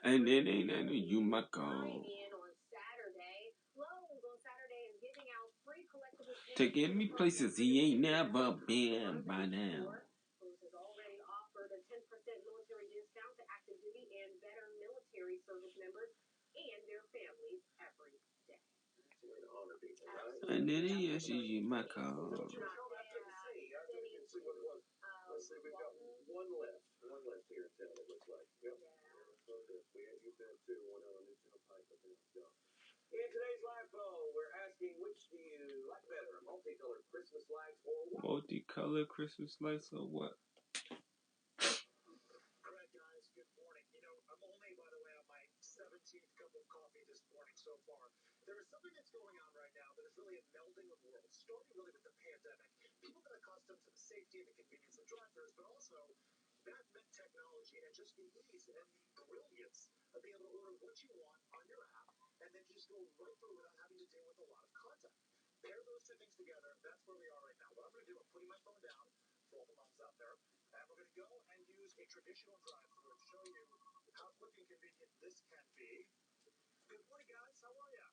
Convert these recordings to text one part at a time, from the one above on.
And it ain't nothing you my call. Take any places he ain't never been by now. And then he is you my call. Let's see, we've got one left. One left here in town, it looks like. Yep. You've been to one on Newtown Pike. Okay, let's go. In today's live poll, we're asking which do you like better, multicolored Christmas lights or what? Multicolored Christmas lights or what? Alright guys, good morning. You know, I'm only, by the way, on my 17th cup of coffee this morning so far. There is something that's going on right now that is really a melding of worlds, starting really with the pandemic. People got accustomed to the safety and the convenience of drive-thrus, but also that meant technology and just the ease and the brilliance of being able to order what you want on your app and then just go right through without having to deal with a lot of contact. Pair those two things together, that's where we are right now. What I'm going to do, I'm putting my phone down for all the moms out there, and we're going to go and use a traditional drive-thru and show you how quick and convenient this can be. Good morning, guys. How are you?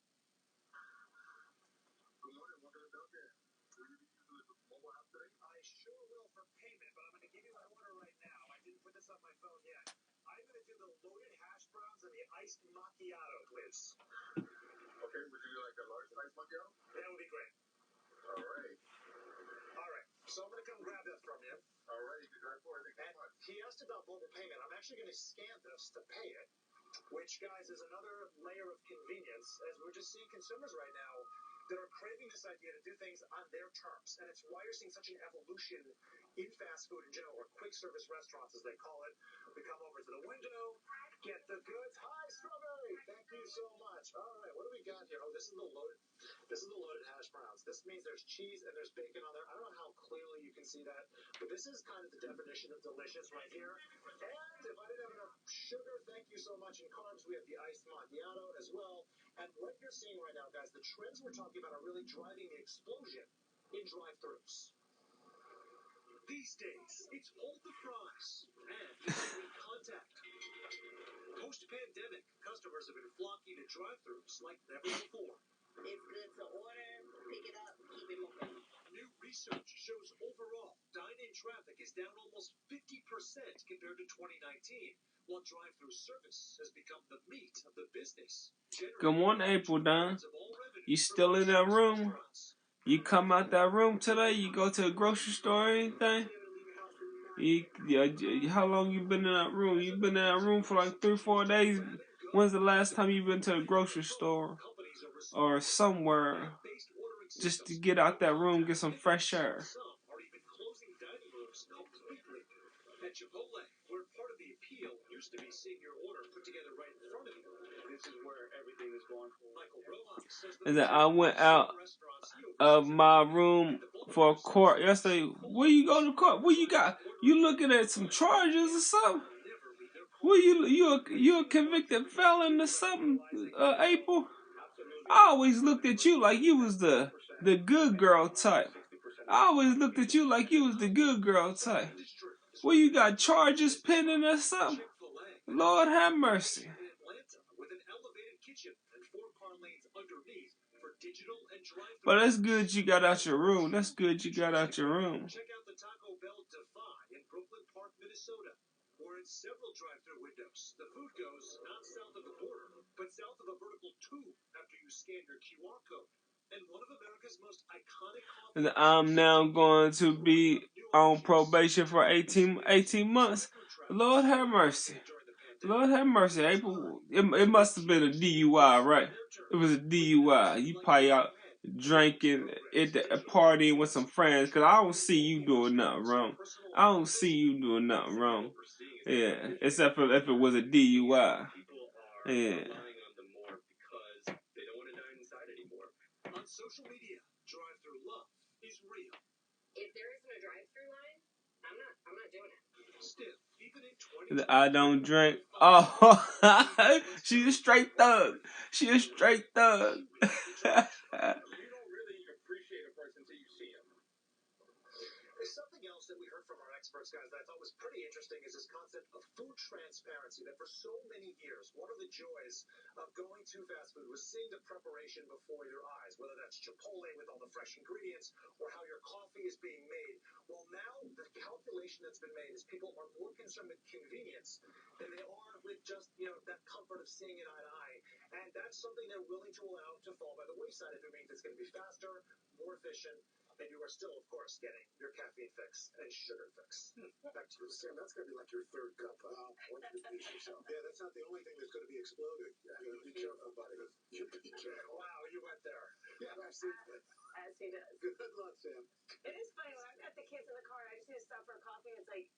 Good morning. Welcome to Dunkin'. Will you be using the mobile app today? I sure will for payment, but I'm going to give you my order right now. I didn't put this on my phone yet. I'm going to do the loaded hash browns and the iced macchiato, please. Okay. Would you like a large iced macchiato? That would be great. All right. All right. So I'm going to come grab that from you. All right. You can drive forward. Thank you so much. He asked about mobile payment. I'm actually going to scan this to pay it, which, guys, is another layer of convenience, as we're just seeing consumers right now that are craving this idea to do things on their terms. And it's why you're seeing such an evolution in fast food in general, or quick service restaurants, as they call it. We come over to the window, get the goods. Hi, Strawberry. Thank you so much. All right, what do we got here? Oh, this is the loaded hash browns. This means there's cheese and there's bacon on there. I don't know how clearly you can see that, but this is kind of the definition of delicious right here. And if I didn't have enough sugar, thank you so much. In carbs, we have the iced macchiato as well. And what you're seeing right now, guys, the trends we're talking about are really driving the explosion in drive-thrus. These days, it's hold the fries and between contact. Post-pandemic, customers have been flocking to drive-thrus like never before. It's good to order, pick it up, keep it moving. New research shows overall dine-in traffic is down almost 50% compared to 2019, while drive-thru service has become the meat of the business. Good morning, April Dunn. You still in that room? You come out that room today? You go to a grocery store or anything? How long you been in that room? You been in that room for like 3-4 days? When's the last time you been to a grocery store or somewhere just to get out that room, get some fresh air? At Chipotle, where part of the appeal used to be seeing your order put together right in front of you. This is where everything is going. Michael Rojas says I went out of my room for court yesterday. Where you go to court? What you got? You looking at some charges or something? Where you a convicted felon or something, April? I always looked at you like you was the good girl type. I always looked at you like you was the good girl type. Well, you got charges pending or something? Lord have mercy. But that's good you got out your room. That's good you got out your room. Check out the Taco Bell Defy in Brooklyn Park, Minnesota, where in several drive-thru windows, the food goes not south of the border, but south of a vertical tube after you scan your QR code. And one of America's most iconic coffee. I'm now going to be on probation for 18 months. Lord have mercy. Lord have mercy, April. It must have been a DUI, right? It was a DUI. You probably out drinking at the partying with some friends, because I don't see you doing nothing wrong. I don't see you doing nothing wrong. Yeah, except for if it was a DUI. Yeah. On social media, drive-thru love is real. If there isn't a drive-thru line, I'm not doing it. Still, even in 20 I don't drink. Oh, she a straight thug. She a straight thug. You don't really appreciate a person until you see him. There's something else that we heard from our experts, guys, that I thought was pretty pretty interesting is this concept of food transparency. That for so many years, one of the joys of going to fast food was seeing the preparation before your eyes, whether that's Chipotle with all the fresh ingredients or how your coffee is being made. Well, now the calculation that's been made is people are more concerned with convenience than they are with just, that comfort of seeing it eye to eye. And that's something they're willing to allow to fall by the wayside if it means it's going to be faster, more efficient, and you are still, of course, getting your caffeine fix and sugar fix. Back to you, Sam. That's going to be like your third cup. What did you beat yourself? Yeah, that's not the only thing that's going to be exploding. Be careful, buddy. You be careful. Wow, you went there. Yeah, I've seen it. As he does. Good luck, Sam. It is funny when I've got the kids in the car. I just need to stop for a coffee. And it's like,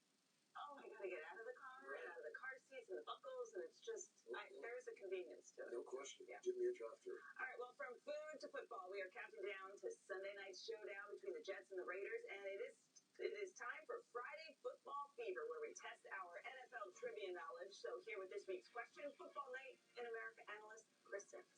oh, I got to get out of the car and out of the car seats and the buckles, and it's just there's a convenience to it. No question. Yeah. Give me a drive-through. All right. Well, from food to football, we are counting down to Sunday night's showdown between the Jets and the Raiders, and it is time for Friday Football Fever, where we test our NFL trivia knowledge. So here with this week's question, Football Night in America analyst Chris Sims.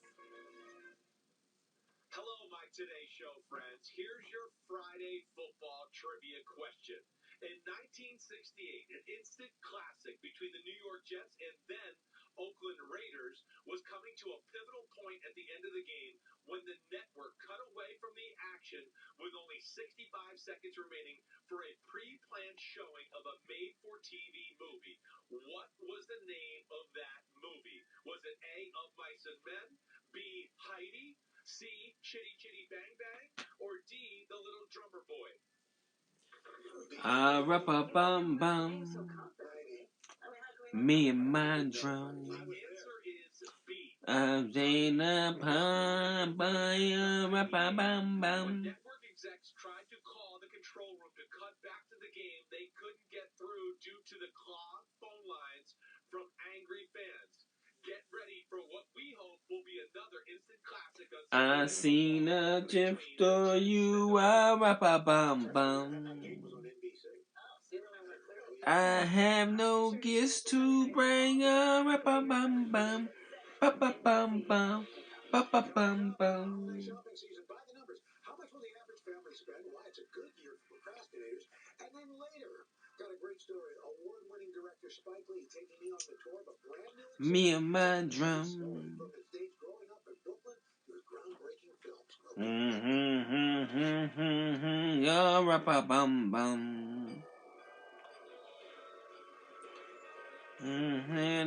Hello, my Today Show friends. Here's your Friday football trivia question. In 1968, an instant classic between the New York Jets and then Oakland Raiders was coming to a pivotal point at the end of the game when the network cut away from the action with only 65 seconds remaining for a pre-planned showing of a made-for-TV movie. What was the name of that movie? Was it A, Of Mice and Men, B, Heidi, C, Chitty Chitty Bang Bang, or D, The Little Drummer Boy? Bum. Me and my drum. The answer is B. Jada Pam When network execs tried to call the control room to cut back to the game, they couldn't get through due to the clogged phone lines from angry fans. Get ready for what we hope will be another instant classic on I seen a gif to you, bum. I have no gifts to bring, bum. Shopping season by the numbers. How much will the average family spend? Why it's a good year for procrastinators. And then later, got a great story. Award-winning director Spike Lee taking me on the tour of a brand new Me and my drum. from the stage growing up in Brooklyn to his groundbreaking films. Bum.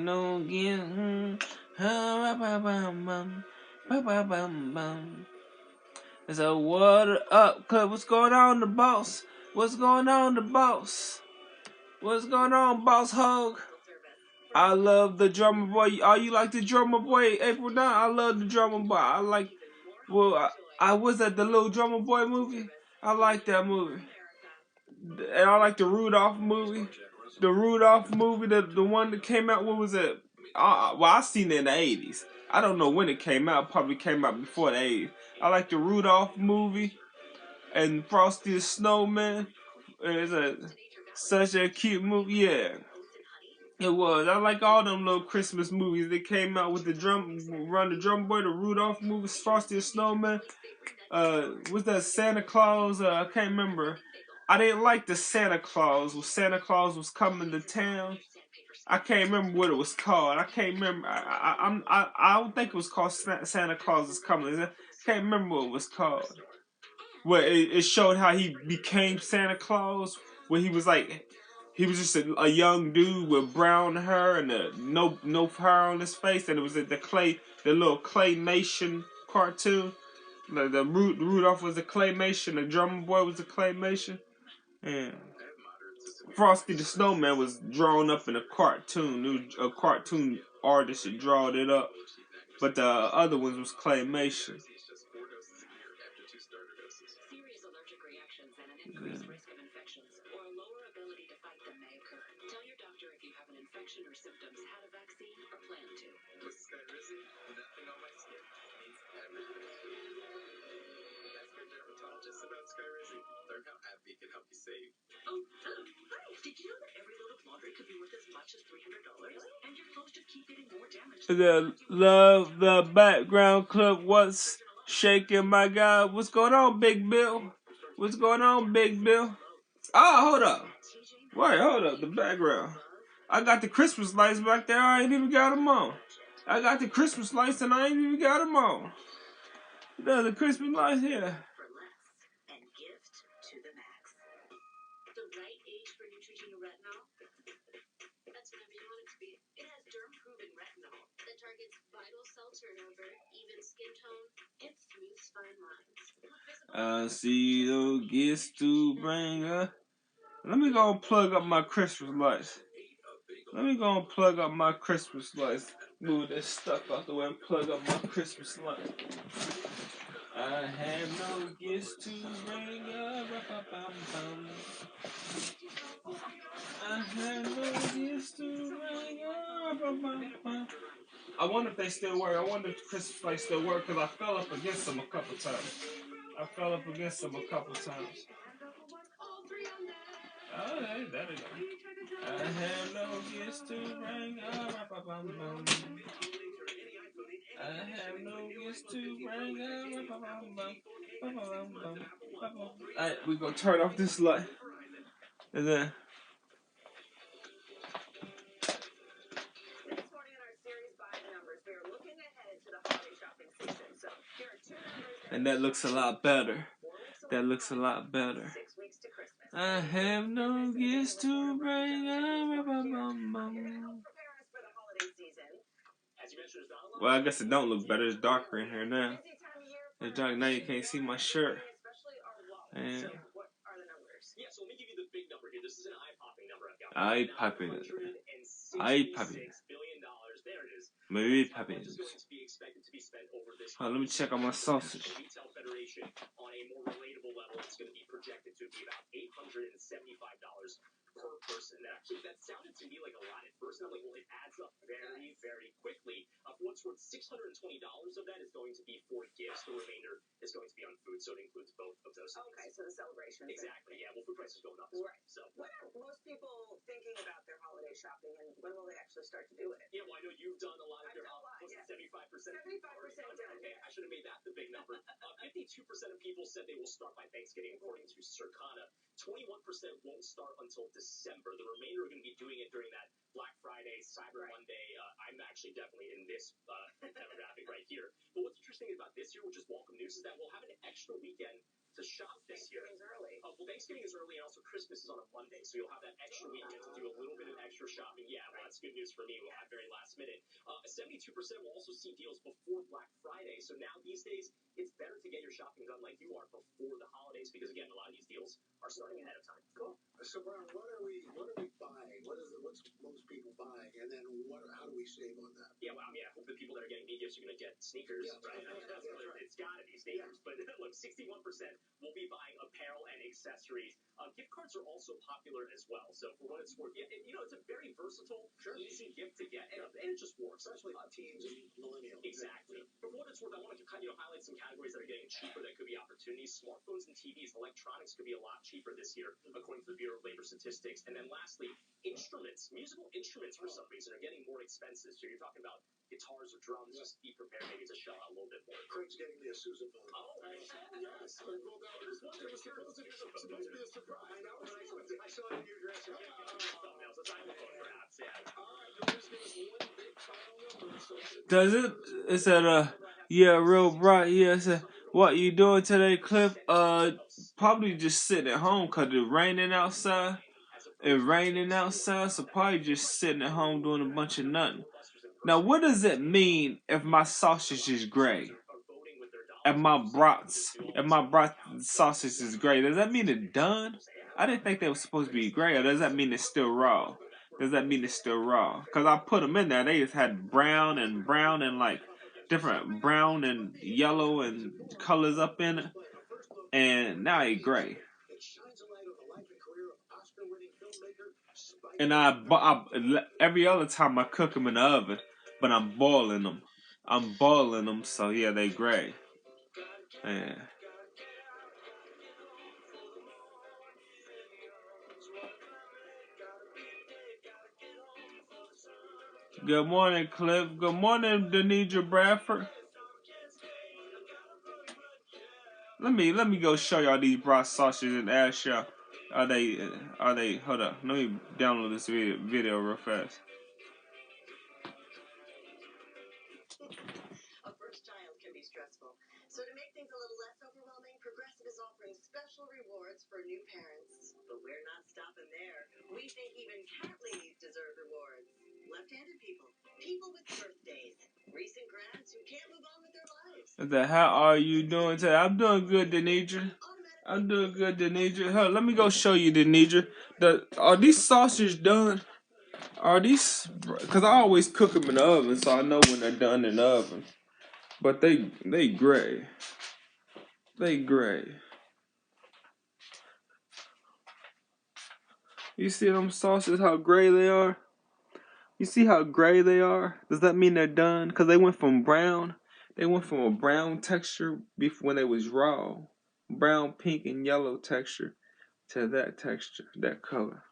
No gift. Bum. It's a water up club. What's going on, the boss? What's going on, the boss? What's going on, boss hog? I love the drummer boy. Are you like the drummer boy, April 9? I love the drummer boy. I like. Well, I was at the little drummer boy movie. I like that movie. And I like the Rudolph movie. The Rudolph movie, the one that came out. What was it? Well, I seen it in the 80s. I don't know when it came out. Probably came out before the 80s. I like the Rudolph movie and Frosty the Snowman. It's such a cute movie. Yeah, it was. I like all them little Christmas movies that came out with the Run the Drum Boy, the Rudolph movies, Frosty the Snowman. Was that Santa Claus? I can't remember. I didn't like the Santa Claus. When Santa Claus was coming to town, I can't remember what it was called. I can't remember. I don't think it was called Santa Claus is coming. I can't remember what it was called. Where it showed how he became Santa Claus. Where he was just a young dude with brown hair and no hair on his face, and it was the little claymation cartoon. The Rudolph was a claymation, the drummer boy was a claymation, and Frosty the Snowman was drawn up in a cartoon. A cartoon artist had drawn it up, but the other ones was claymation. Or symptoms, had a vaccine, or plan to. With Skyrizi, nothing on my skin means everything. Ask your dermatologist about Skyrizi. Learn how AbbVie can help you save. Oh, hello. Hi. Did you know that every load of laundry could be worth as much as $300? And your clothes just keep getting more damaged. Love the background clip. What's shaking, my God? What's going on, Big Bill? What's going on, Big Bill? Oh, hold up. Wait, hold up, the background. I got the Christmas lights back there. I ain't even got them on. I got the Christmas lights and I ain't even got them on. There's the Christmas lights here. For less and gift to the max. The right age for Neutrogena retinol? That's whenever you want it to be. It has derm-proven retinol that targets vital cell turnover, even skin tone, and smooths fine lines. I see the gifts to bring up. Let me go and plug up my Christmas lights. Let me go and plug up my Christmas lights. Move this stuff out the way and plug up my Christmas lights. I have no gifts to bring up. I have no gifts to bring up. I wonder if they still work. I wonder if the Christmas lights still work because I fell up against them a couple times. Oh, there we go. I have no gifts to bring up. I have no gifts to bring up. Alright, we gonna turn off this light. And then. This morning in our series by the numbers, we are looking ahead to the holiday shopping season. So here are two numbers. And that looks a lot better. That looks a lot better. 6 weeks to Christmas. I have no gifts to bring up. Well, I guess it don't look better. It's darker in here now. It's dark now. You can't see my shirt. And yeah, so let me give you the big number here. This is an eye-popping number I've got. Eye-popping. $966 billion. There it is. Maybe popping. Is going to be expected to be spent over this. Let me check on my sausage. Retail Federation on a more relatable level, it's going to be projected to be about $875 per person. Actually, that sounded to me like a lot at first. And I'm like, well, it adds up very, very quickly. For what's worth, $620 of that is going to be for gifts. The remainder is going to be on food, so it includes both of those. Okay, so the celebration. Exactly. Yeah. Well, food prices going up. Right. So, what are most people thinking about their holiday shopping, and when will they actually start to do it? Yeah. Well, I know you've done a lot of your. Was it 75%? 75% done. Okay, I should have made that the big number. 52% of people said they will start by Thanksgiving, according to Circana. 21% won't start until December. The remainder are going to be doing it during that Black Friday, Cyber Monday. I'm actually definitely in this demographic right here. But what's interesting about this year, which is welcome news, is that we'll have an extra weekend to shop this year. Thanksgiving's early. Well, Thanksgiving is early, and also Christmas is on a Monday, so you'll have that extra weekend to do a little bit of extra shopping. Yeah, well, that's good news for me. We'll have very last minute. 72% will also see deals before Black Friday. So now these days, it's better to get your shopping done like you are before the holidays, because again, a lot of these deals are starting ahead of time. Cool. So, Brian, what are we buying? What's most people buying, and then how do we save on that? Yeah, well, I mean, I hope the people that are getting me gifts are going to get sneakers, right? That's right. It's got to be sneakers. Yeah. But look, 61% will be buying apparel and accessories. Gift cards are also popular as well. So for what it's worth, it's a very versatile, easy gift to get, and it just works. Especially teens and millennials. Exactly. For what it's worth, I want to highlight some categories that are getting cheaper that could be opportunities. Smartphones and TVs, electronics could be a lot cheaper this year, according to the Bureau of Labor Statistics. And then lastly, instruments, musical instruments for some reason are getting more expensive. So you're talking about guitars or drums, just be prepared maybe to shell out a little bit more. Craig's getting me a Sousaphone. Oh, yes. Well, that was supposed to be a surprise. I know, but I saw it in your dressing. Thumbnails, a xylophone perhaps, yeah. All right, you'll just give us one big final number. Does it? It said, yeah, real bright. Yeah, it said, what you doing today, Cliff? Probably just sitting at home because it's raining outside. So probably just sitting at home doing a bunch of nothing. Now, what does it mean if my sausage is gray? If my brat sausage is gray, does that mean it's done? I didn't think they were supposed to be gray, or does that mean it's still raw? Because I put them in there, they just had brown and like different brown and yellow and colors up in it, and now it's gray. And I every other time I cook them in the oven, but I'm boiling them. So yeah, they gray. Yeah. Good morning, Cliff. Good morning, Denidra Bradford. Let me go show y'all these brat sausages and ask y'all Are they? Hold up. Let me download this video real fast. A first child can be stressful. So to make things a little less overwhelming, Progressive is offering special rewards for new parents. But we're not stopping there. We think even cat ladies deserve rewards. Left-handed people, people with birthdays, recent grads who can't move on with their lives. How are you doing today? I'm doing good, Denidra. I'm doing good, Denidra. Huh, let me go show you, Denidra. Are these sausages done? Are these? Cause I always cook them in the oven, so I know when they're done in the oven. But they gray. They gray. You see them sausages? How gray they are? You see how gray they are? Does that mean they're done? Cause they went from brown. They went from a brown texture before when they was raw, brown, pink, and yellow texture, to that texture, that color.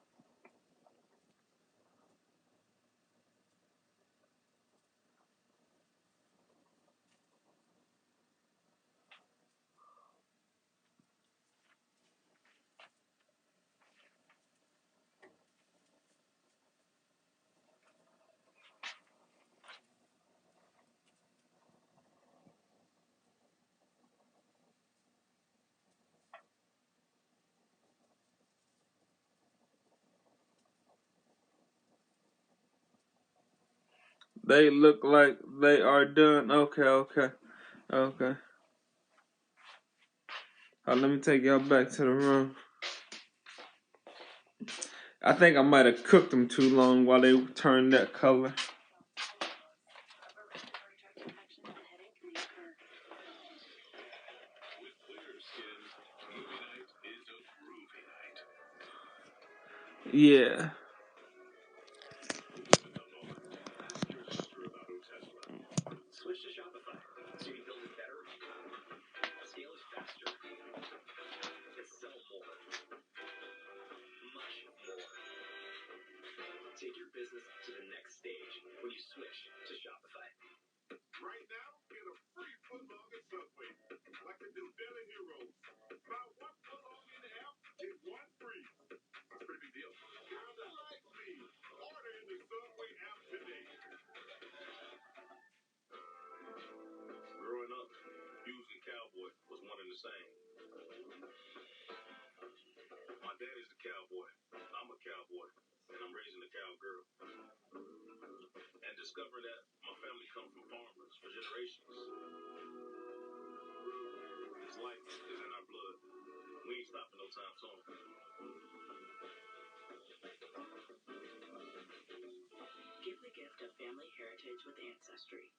They look like they are done. Okay. Let me take y'all back to the room. I think I might have cooked them too long while they turned that color. Yeah. Switch to Shopify. So you build it better, scale it faster, and sell more. Much more. Take your business to the next stage when you switch to Shopify. Right now, get a free footlong at Subway. Like the new Daily Heroes. Buy one footlong in the app, get one free. That's a pretty big deal. Kinda like me. Order in the Subway app today. Growing up, Hughes and Cowboy was one and the same. My daddy's a cowboy. I'm a cowboy. And I'm raising a cowgirl. And discovering that my family comes from farmers for generations. This life is in our blood. We ain't stopping no time soon. Give the gift of family heritage with Ancestry.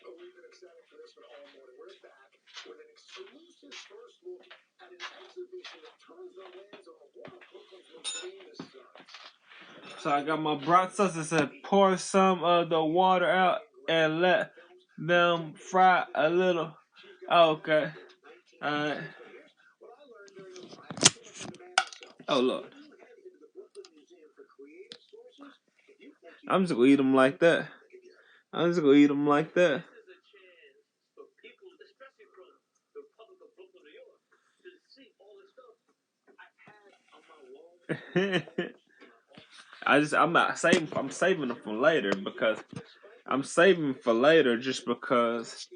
Oh, we've been excited for this one all morning. We're back with an exclusive first look at an exhibition that turns our lens on one of Brooklyn's most famous sons. So I got my broth sauce that said pour some of the water out and let them fry a little. Okay. Alright. Oh, Lord. I'm just gonna eat them like that. I'm just gonna eat them like that. I'm saving them for later because just because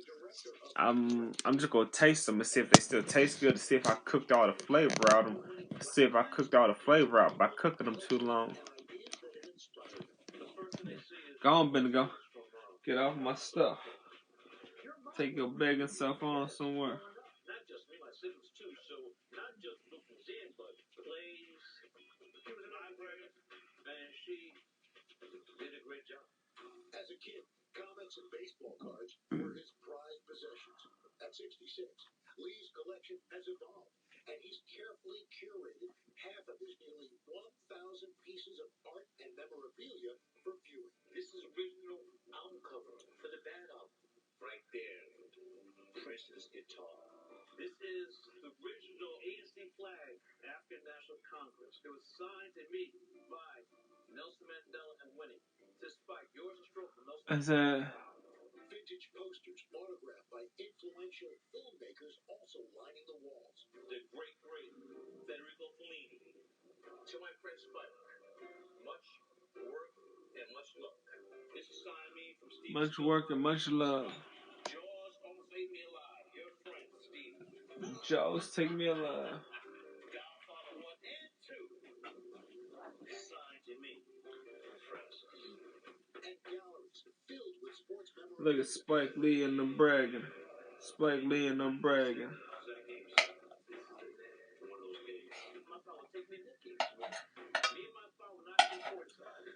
I'm just gonna taste them and see if they still taste good, to see if I cooked all the flavor out of them, see if I cooked all the flavor out by cooking them too long. Go on, Bendigo. Get off my stuff. Take your begging self on somewhere. Not just me, my siblings too. So not just Brooklyn's in, but plays. She was an operator, and she did a great job. As a kid, comics and baseball cards were his prized possessions. At 66, Lee's collection has evolved, and he's carefully curated half of his nearly 1,000 pieces of art and memorabilia for viewing. This is original album cover for the band album. Right there, Prince's guitar. This is the original ANC flag, African National Congress. It was signed to me by Nelson Mandela and Winnie. Despite yours a stroke from Nelson. Vintage posters autographed by influential filmmakers also lining great Federico Fellini. To my friend Spike, much work and much luck. This is Siamese from Steve. Much work and much love. Jaws almost ate me alive. Your friend, Steve. Jaws take me alive. Godfather 1 and 2. Signed to me. Francis. And galleries filled with sports memorabilia. Look at Spike Lee and them bragging. Spike Lee and them bragging. One of those games. My father take me to that game. Me and my father not in courtside.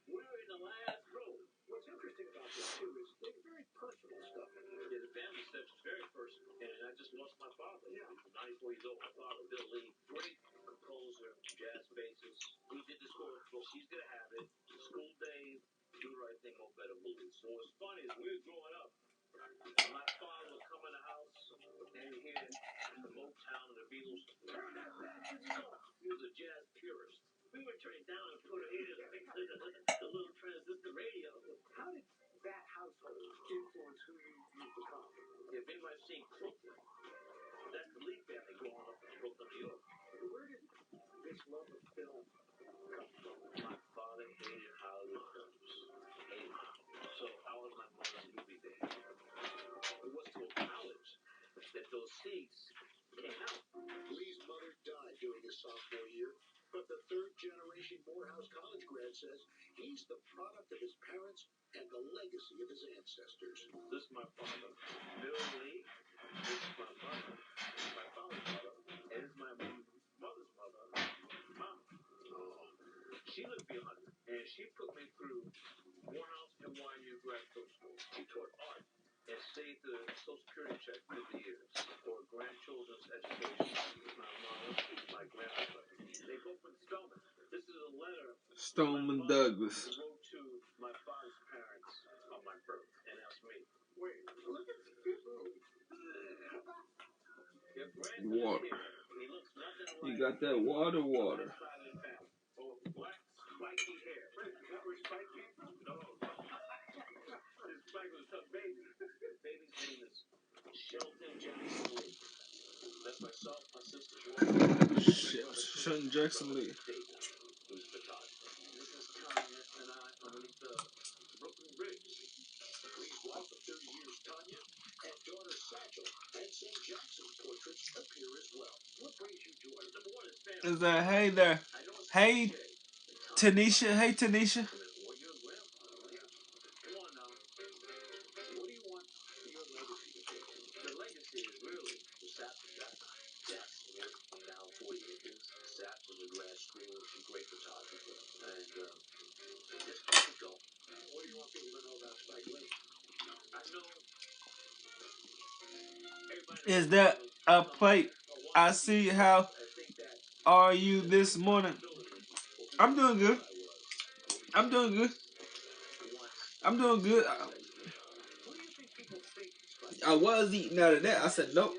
We're in the last row. What's interesting about this too is it's very personal stuff. Yeah, the family stuff is very personal. And I just lost my father. Yeah. 94 years old. My father, Bill Lee, great composer, jazz bassist. He did the score for She's Gonna Have It, School Days, Do the Right Thing, Mo Better Blues. So what's funny is we were growing up. My father would come in the house and he'd hear the Motown and the Beatles. Turn that bastard song. He was a jazz purist. We would turn it down and put it in the little transistor radio. How did that household influence who you've become? If anybody's seen Crooklyn, that's the Lee family growing up in Brooklyn, New York. Where did this love of film come from? My father hated Hollywood films. Hated them. So I was my mother's movie baby. It was to college that those seeds came out. Lee's mother died during his sophomore year, but the third-generation Morehouse College grad says he's the product of his parents and the legacy of his ancestors. This is my father, Bill Lee. This is my mother, my father's mother, and this is my mother's mother, Mama. Oh. She lived beyond it, and she put me through Morehouse NYU grad school. She taught art and saved the Social Security check through the years for grandchildren's education. My mother, my grandmother. They both went to Stoneman. This is a letter Stoneman Douglas. wrote to my father's parents on my birth, and that's me. Wait, look at this people. Water. He looks nothing like You got that water. oh, black spiky hair. Wait, is that where Spike came from? No. This Spike was a tough baby. Baby's name is Shelton Jackson Lee. That's myself, my sister's wife. Shelton Jackson Lee. Who's a photographer. This is Tanya and I underneath the Brooklyn Bridge. Lee's wife of 30 years, Tanya, and daughter Satchel, and St. Jackson's portraits appear as well. What brings you joy? Number one is family. Is that hey there? Hey Tanisha. Hey Tanisha. What your grandfather, yeah. Come on now. What do you want your legacy to be? The legacy is really the Satchel Jackson work from now 40 acres. Satch was a grad student, she's a great photographer, and just keep it going. What do you want people to know about Spike Lee? I know everybody. Is that a plate? I see. How are you this morning? I'm doing good. I'm doing good. I'm doing good. I was eating out of that. I said nope.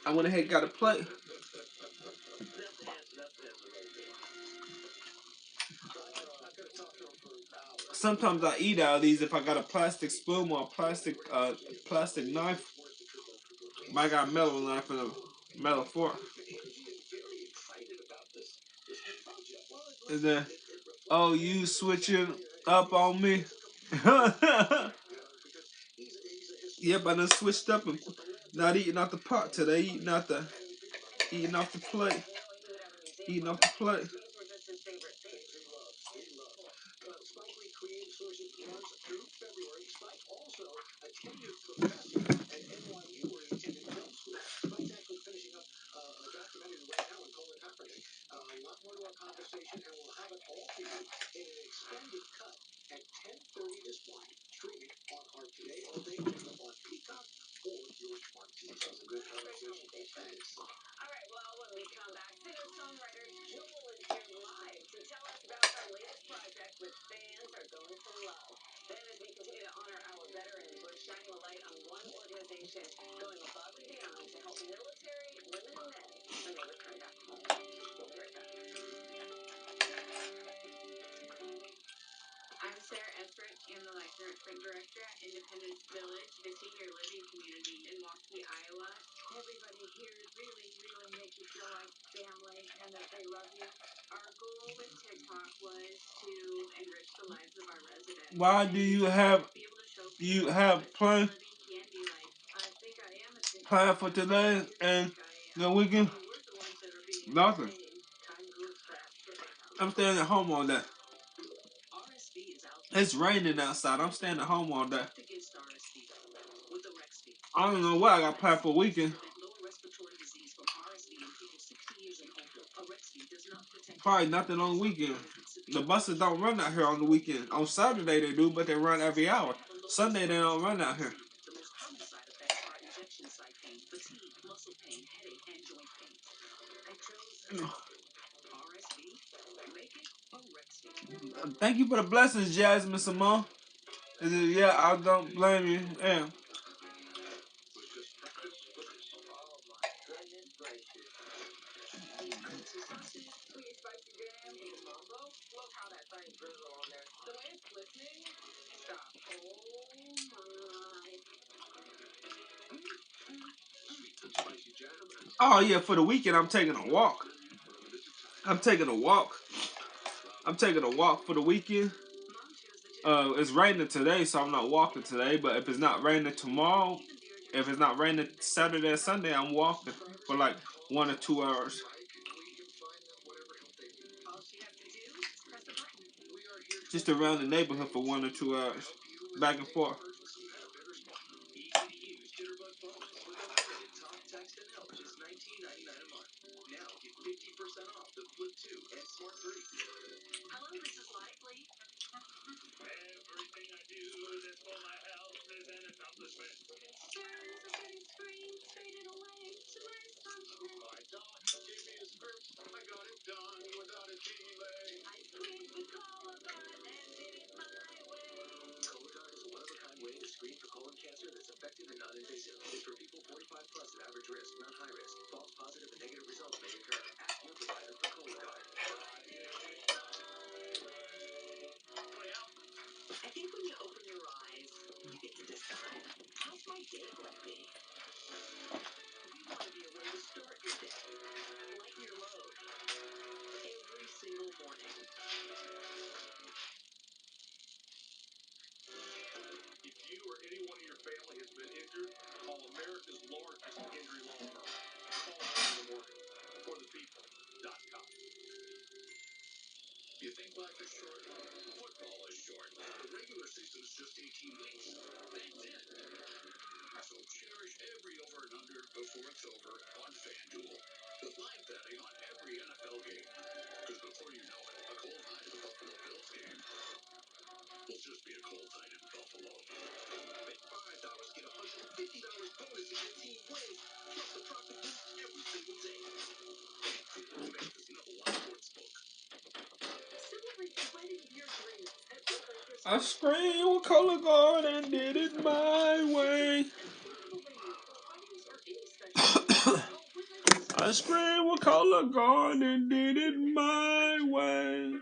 I went ahead and got a plate. Sometimes I eat out of these if I got a plastic spoon or a plastic knife. I got a metal knife and a metal fork. And then, oh, you switching up on me? Yep, I done switched up and not eating off the pot today. Eating off the plate. Eating off the plate. Spike Lee creative sources runs through February. Spike also a tenured professor at NYU where he attended film school. Spike's actually finishing up a documentary right now on Colin Kaepernick. A lot more to our conversation, and we'll have it all for you in an extended cut at 10:30 this morning. Streaming on Art Today all day, on Peacock or your smart TV. That's a good conversation. Thanks. All right, well, when we come back, singer-songwriter Joel is here live to tell us about her latest project with Fans Are Going for Love. Then as we continue to honor our veterans, we're shining a light on one organization going above and beyond to help military women and men when they return back home. We'll be right back. I'm Sarah Esrich. I'm the Life Print Director at Independence Village, the senior living community in Waukee, Iowa. everybody here really, really make you feel like family and that they love you. Our goal with TikTok was to enrich the lives of our residents. Why do you have plan for today and the weekend? Nothing. I'm staying at home all day. It's raining outside. I'm staying at home all day. I don't know what I got planned for the weekend. Probably nothing on the weekend. The buses don't run out here on the weekend. On Saturday they do, but they run every hour. Sunday they don't run out here. Thank you for the blessings, Jasmine Simone. Yeah, I don't blame you. Yeah. Oh yeah, for the weekend I'm taking a walk. I'm taking a walk for the weekend. It's raining today, so I'm not walking today. But if it's not raining tomorrow, if it's not raining Saturday or Sunday, I'm walking for like 1 or 2 hours. Just around the neighborhood for 1 or 2 hours, back and forth. I screamed with Color Guard and did it my way. I screamed with Color Guard and did it my way.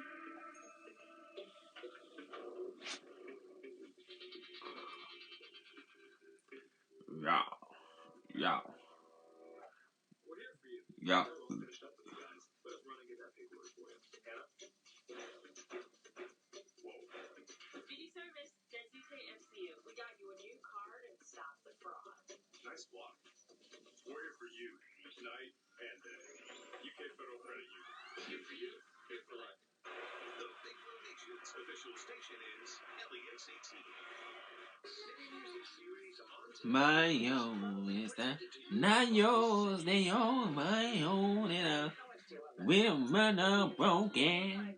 Yeah. My own is that not yours, they own my own, and we'll run up broken.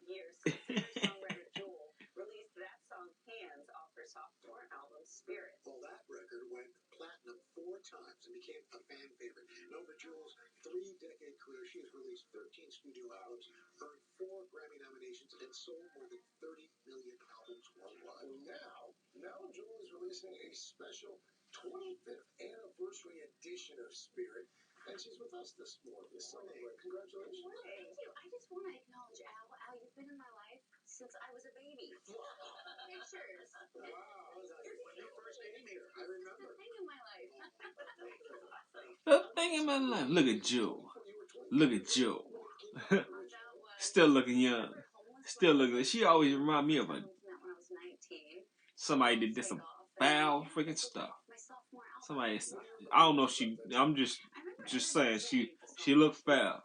The thing in my life. Look at Joe. Look at Joe. Still looking young. Still looking. She always remind me of somebody that did some foul freaking stuff. Somebody. I don't know if she. I'm just saying she looked foul.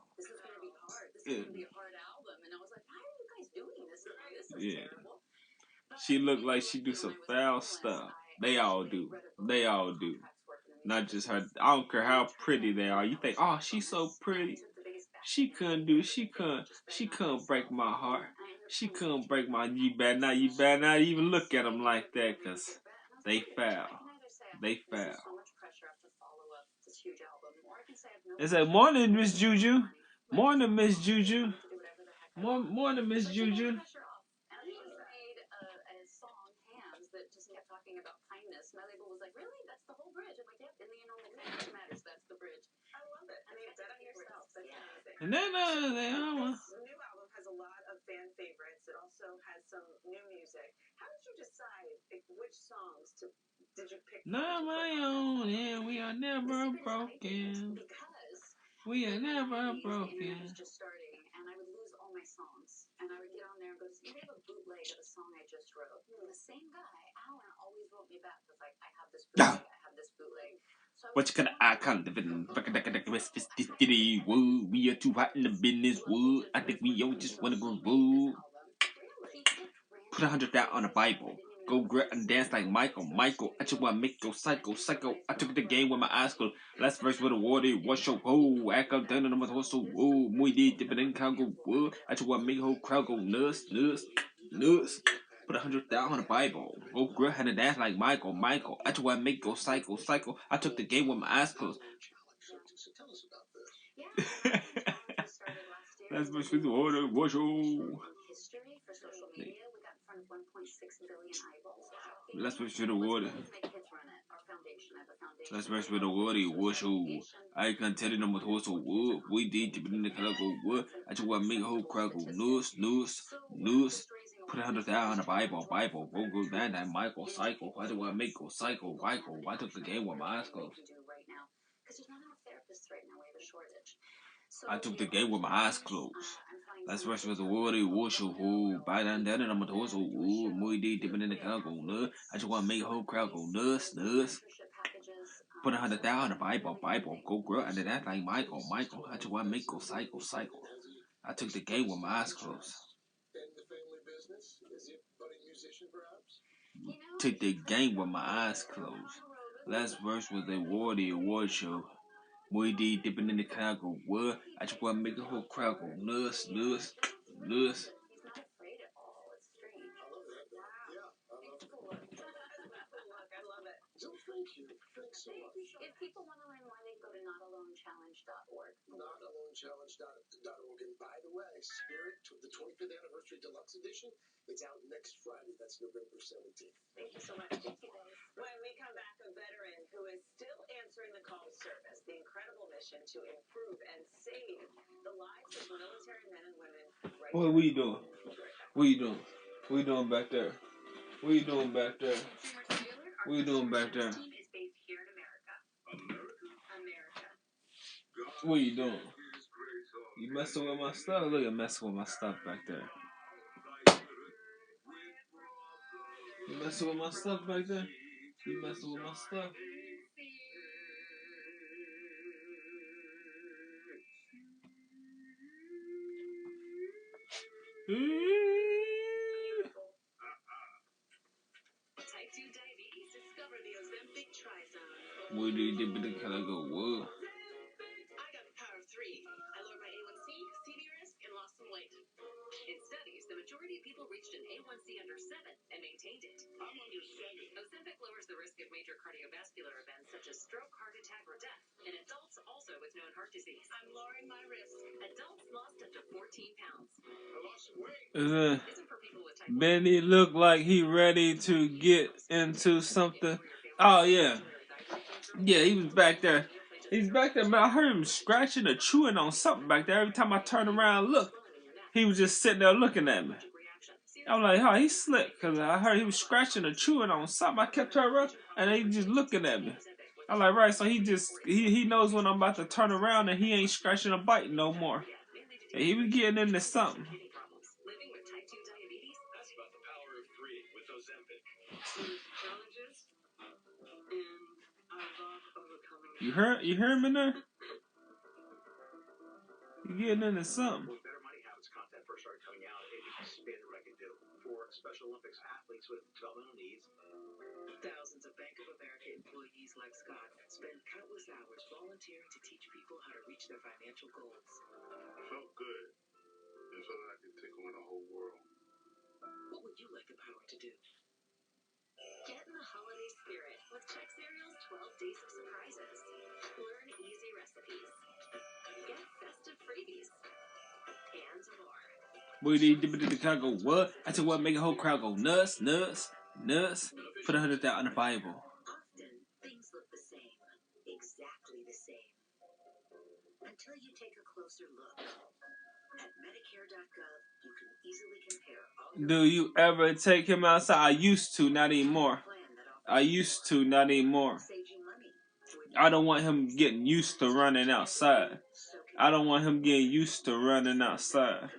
Yeah. She looked like she do some foul stuff. They all do. They all do. Not just her. I don't care how pretty they are. You think, oh, she's so pretty. She couldn't break my heart. She couldn't break my. You better not even look at them like that, cause they foul. They foul. It's like, morning, Miss Juju. Morning, Miss Juju. Morning, Miss Juju. My label was like, really? That's the whole bridge. I'm like, yep. In the end, only matters. That's the bridge. I love it. I mean, it's done yourself. That's amazing. And then this new album has a lot of fan favorites. It also has some new music. How did you decide which songs did you pick? Not my own. Yeah, we are never broken. We are never broken. I was just starting, and I would lose all my songs, and I would get on there and go, "You have a bootleg of a song I just wrote." And the same guy, Alan, always wrote me back because like, I have this bootleg. I have this bootleg. So what you gonna icon the villain? We are too hot in the business. Wood. I think we all just wanna go wood. Put 100 down on the Bible. Go grit and dance like Michael. I just wanna make go psycho. I took the game with my eyes closed. Last verse with a water. Wash your whole. Act up down on my horse. So whoa. Muy deep dipping in Congo. Whoa. I just wanna make whole crowd go nuts. Put 100 down on the Bible. Go grit and dance like Michael. I just wanna make go psycho. I took the game with my eyes closed. Last verse with the water. Wash your. Let's switch to the water. Let's switch to the water. Wash who? I can't tell them what horse or wood. We did to be in the color go wood. I just want to make a whole crowd go news. Put 100 down on the Bible. Go down that Michael cycle. Why do I make go cycle? Michael. Why took the game with my eyes closed? I took the game with my eyes closed. Let's rush with the water, wash your whole. Bite down and I'm a horse, oh, muy deep dipping in the crowd go nuts. I just want to make a whole crowd go nuts. Put 100 down on the Bible. Go girl, and that's like Michael. I just want to make go cycle. I took the game with my eyes closed. Took the game with my eyes closed. Last verse was a water award show. Muy deep dipping in the crowd go what? I just want to make the whole crowd go nuts. If people want to learn more, they go to notalonechallenge.org. Notalonechallenge.org. And by the way, Spirit, the 25th anniversary deluxe edition, it's out next Friday. That's November 17th. Thank you so much. Thank you, guys. When we come back, a veteran who is still answering the call to service, the incredible mission to improve and save the lives of military men and women. Right. What are you doing? What are you doing? What are you doing back there? What are you doing back there? What are you doing back there? What are you doing? You messing with my stuff? Look at messing with my stuff back there. You messing with my stuff back there? You messing with my stuff? Type 2 diabetes. Discover the Ozempic Trizone. What do you do with the color go? Whoa. I got the power of 3. I lowered my A1C, CV risk, and lost some weight. In studies, the majority of people reached an A1C under 7 and maintained it. I'm under 7. Ozempic lowers the risk of major cardiovascular events such as stroke, heart attack, or death. In adults, also with known heart disease. I'm lowering my risk. Adults lost up to 14 pounds. I lost some weight. Benny looked like he ready to get into something. Oh, yeah. Yeah, he was back there. He's back there, man. I heard him scratching or chewing on something back there. Every time I turned around and looked, he was just sitting there looking at me. I'm like, oh, he's slick. Because I heard he was scratching or chewing on something. I kept turning around, and he just looking at me. I'm like, right, so he knows when I'm about to turn around and he ain't scratching a bite no more. And he be getting into something. That's about the power of 3 with Ozempic. You hear him in there? You getting into something. When Better Money Habits content first started coming out, it expanded what I could do for Special Olympics athletes with developmental needs. Thousands of Bank of America employees like Scott spend countless hours volunteering to teach people how to reach their financial goals. It felt good. It felt like I could take on the whole world. What would you like the power to do? Get in the holiday spirit with Check Cereal's 12 Days of Surprises. Learn easy recipes. Get festive freebies. And more. The crowd go what? I tell what, make a whole crowd go nuts, nuts, nuts. Put 100 out on the Bible. Often things look the same, exactly the same, until you take a closer look. At Medicare.gov, you can easily compare all your Do you ever take him outside? I used to, not anymore. I used to, not anymore. saves you money. I don't want him getting used to running outside. I don't want him getting used to running outside.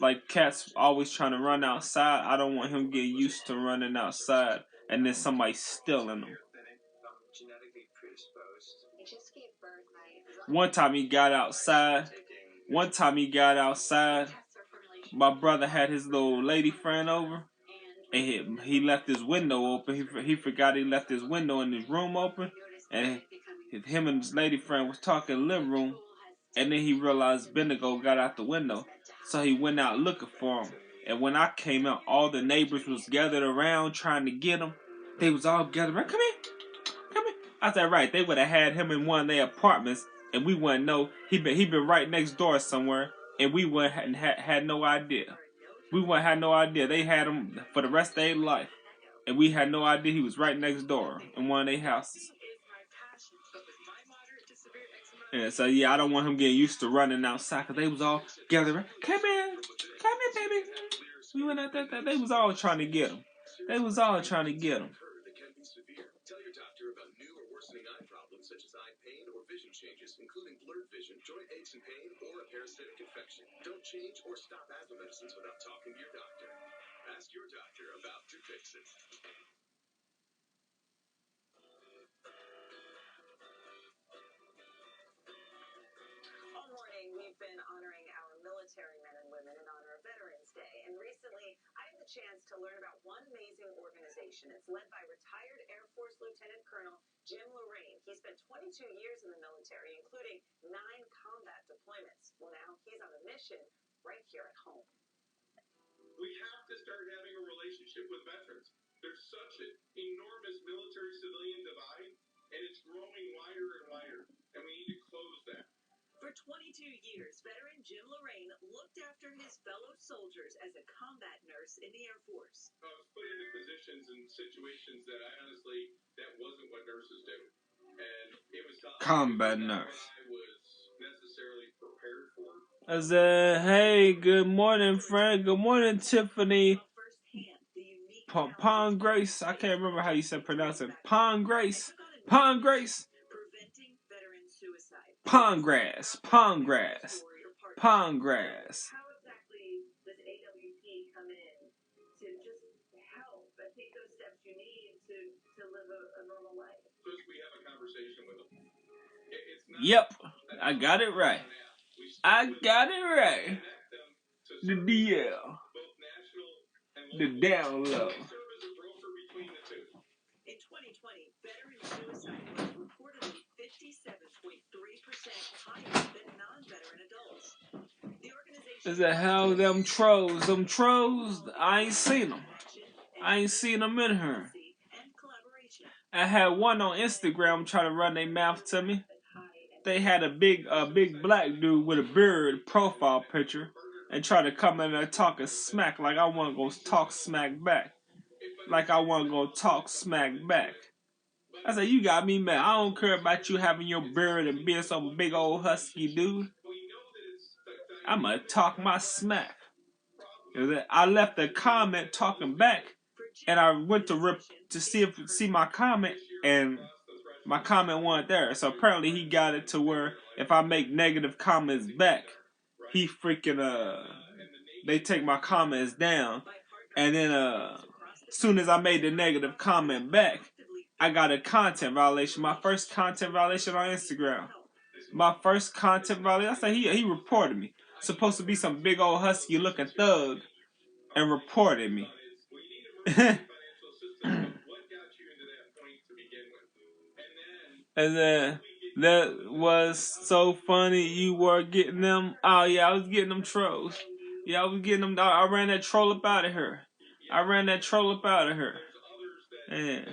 Like cats always trying to run outside. I don't want him getting used to running outside and then somebody stealing him. Genetically predisposed. He just gave birth, One time he got outside. My brother had his little lady friend over. And he left his window open. He forgot he left his window in his room open. And him and his lady friend was talking in the living room. And then he realized Bendigo got out the window. So he went out looking for him. And when I came out, all the neighbors was gathered around trying to get him. They was all gathered around. Come here. I said, right. They would have had him in one of their apartments. And we wouldn't know. He been right next door somewhere. And we wouldn't had no idea. We wouldn't have no idea. They had him for the rest of their life. And we had no idea he was right next door in one of their houses. Yeah, so yeah, I don't want him getting used to running outside because they was all gathered around. Come in, baby. We went out there. They was all trying to get him. Tell your doctor about new or worsening eye problems such as eye pain or vision changes, including blurred vision, joint aches and pain, or a parasitic infection. Don't change or stop asthma medicines without talking to your doctor. Ask your doctor about Dupixent. All morning, we've been honoring our military men and women in honor of Veterans Day. And recently, I had the chance to learn about one amazing organization. It's led by retired Air Force Lieutenant Colonel Jim Lorraine. He spent 22 years in the military, including 9 combat deployments. Well, now he's on a mission right here at home. We have to start having a relationship with veterans. There's such an enormous military-civilian divide, and it's growing wider and wider, and we need to close that. For 22 years, veteran Jim Lorraine looked after his fellow soldiers as a combat nurse in the Air Force. I was put into positions and situations that that wasn't what nurses do. And it was combat nurse. I was necessarily prepared for. I said, hey, good morning, friend. Good morning, Tiffany. Pond Grace. I can't remember how you said pronounce it. Pond Grace. Preventing veteran suicide. Pondgrass. How exactly does AWP come in to just help and take those steps you need to live a normal life? First, we have a conversation with them. Yep, I got it right. The DL. The down low. In 2020, veteran suicide was reportedly 57.3% higher than non-veteran adults. The organization Is that how them trolls? I ain't seen them in here. I had one on Instagram trying to run their mouth to me. They had a big black dude with a beard profile picture and try to come in there talking smack like I want to go talk smack back. I said, you got me mad. I don't care about you having your beard and being some big old husky dude. I'ma talk my smack. I left a comment talking back, and I went to see my comment, and My comment wasn't there. So apparently he got it to where if I make negative comments back, he freaking they take my comments down. And then as soon as I made the negative comment back, I got a content violation. My first content violation on Instagram. My first content violation. I said he reported me. Supposed to be some big old husky looking thug and reported me. And then that was so funny. You were getting them. Oh yeah, I was getting them trolls. Yeah, I was getting them. I ran that troll up out of her. I ran that troll up out of her. Yeah.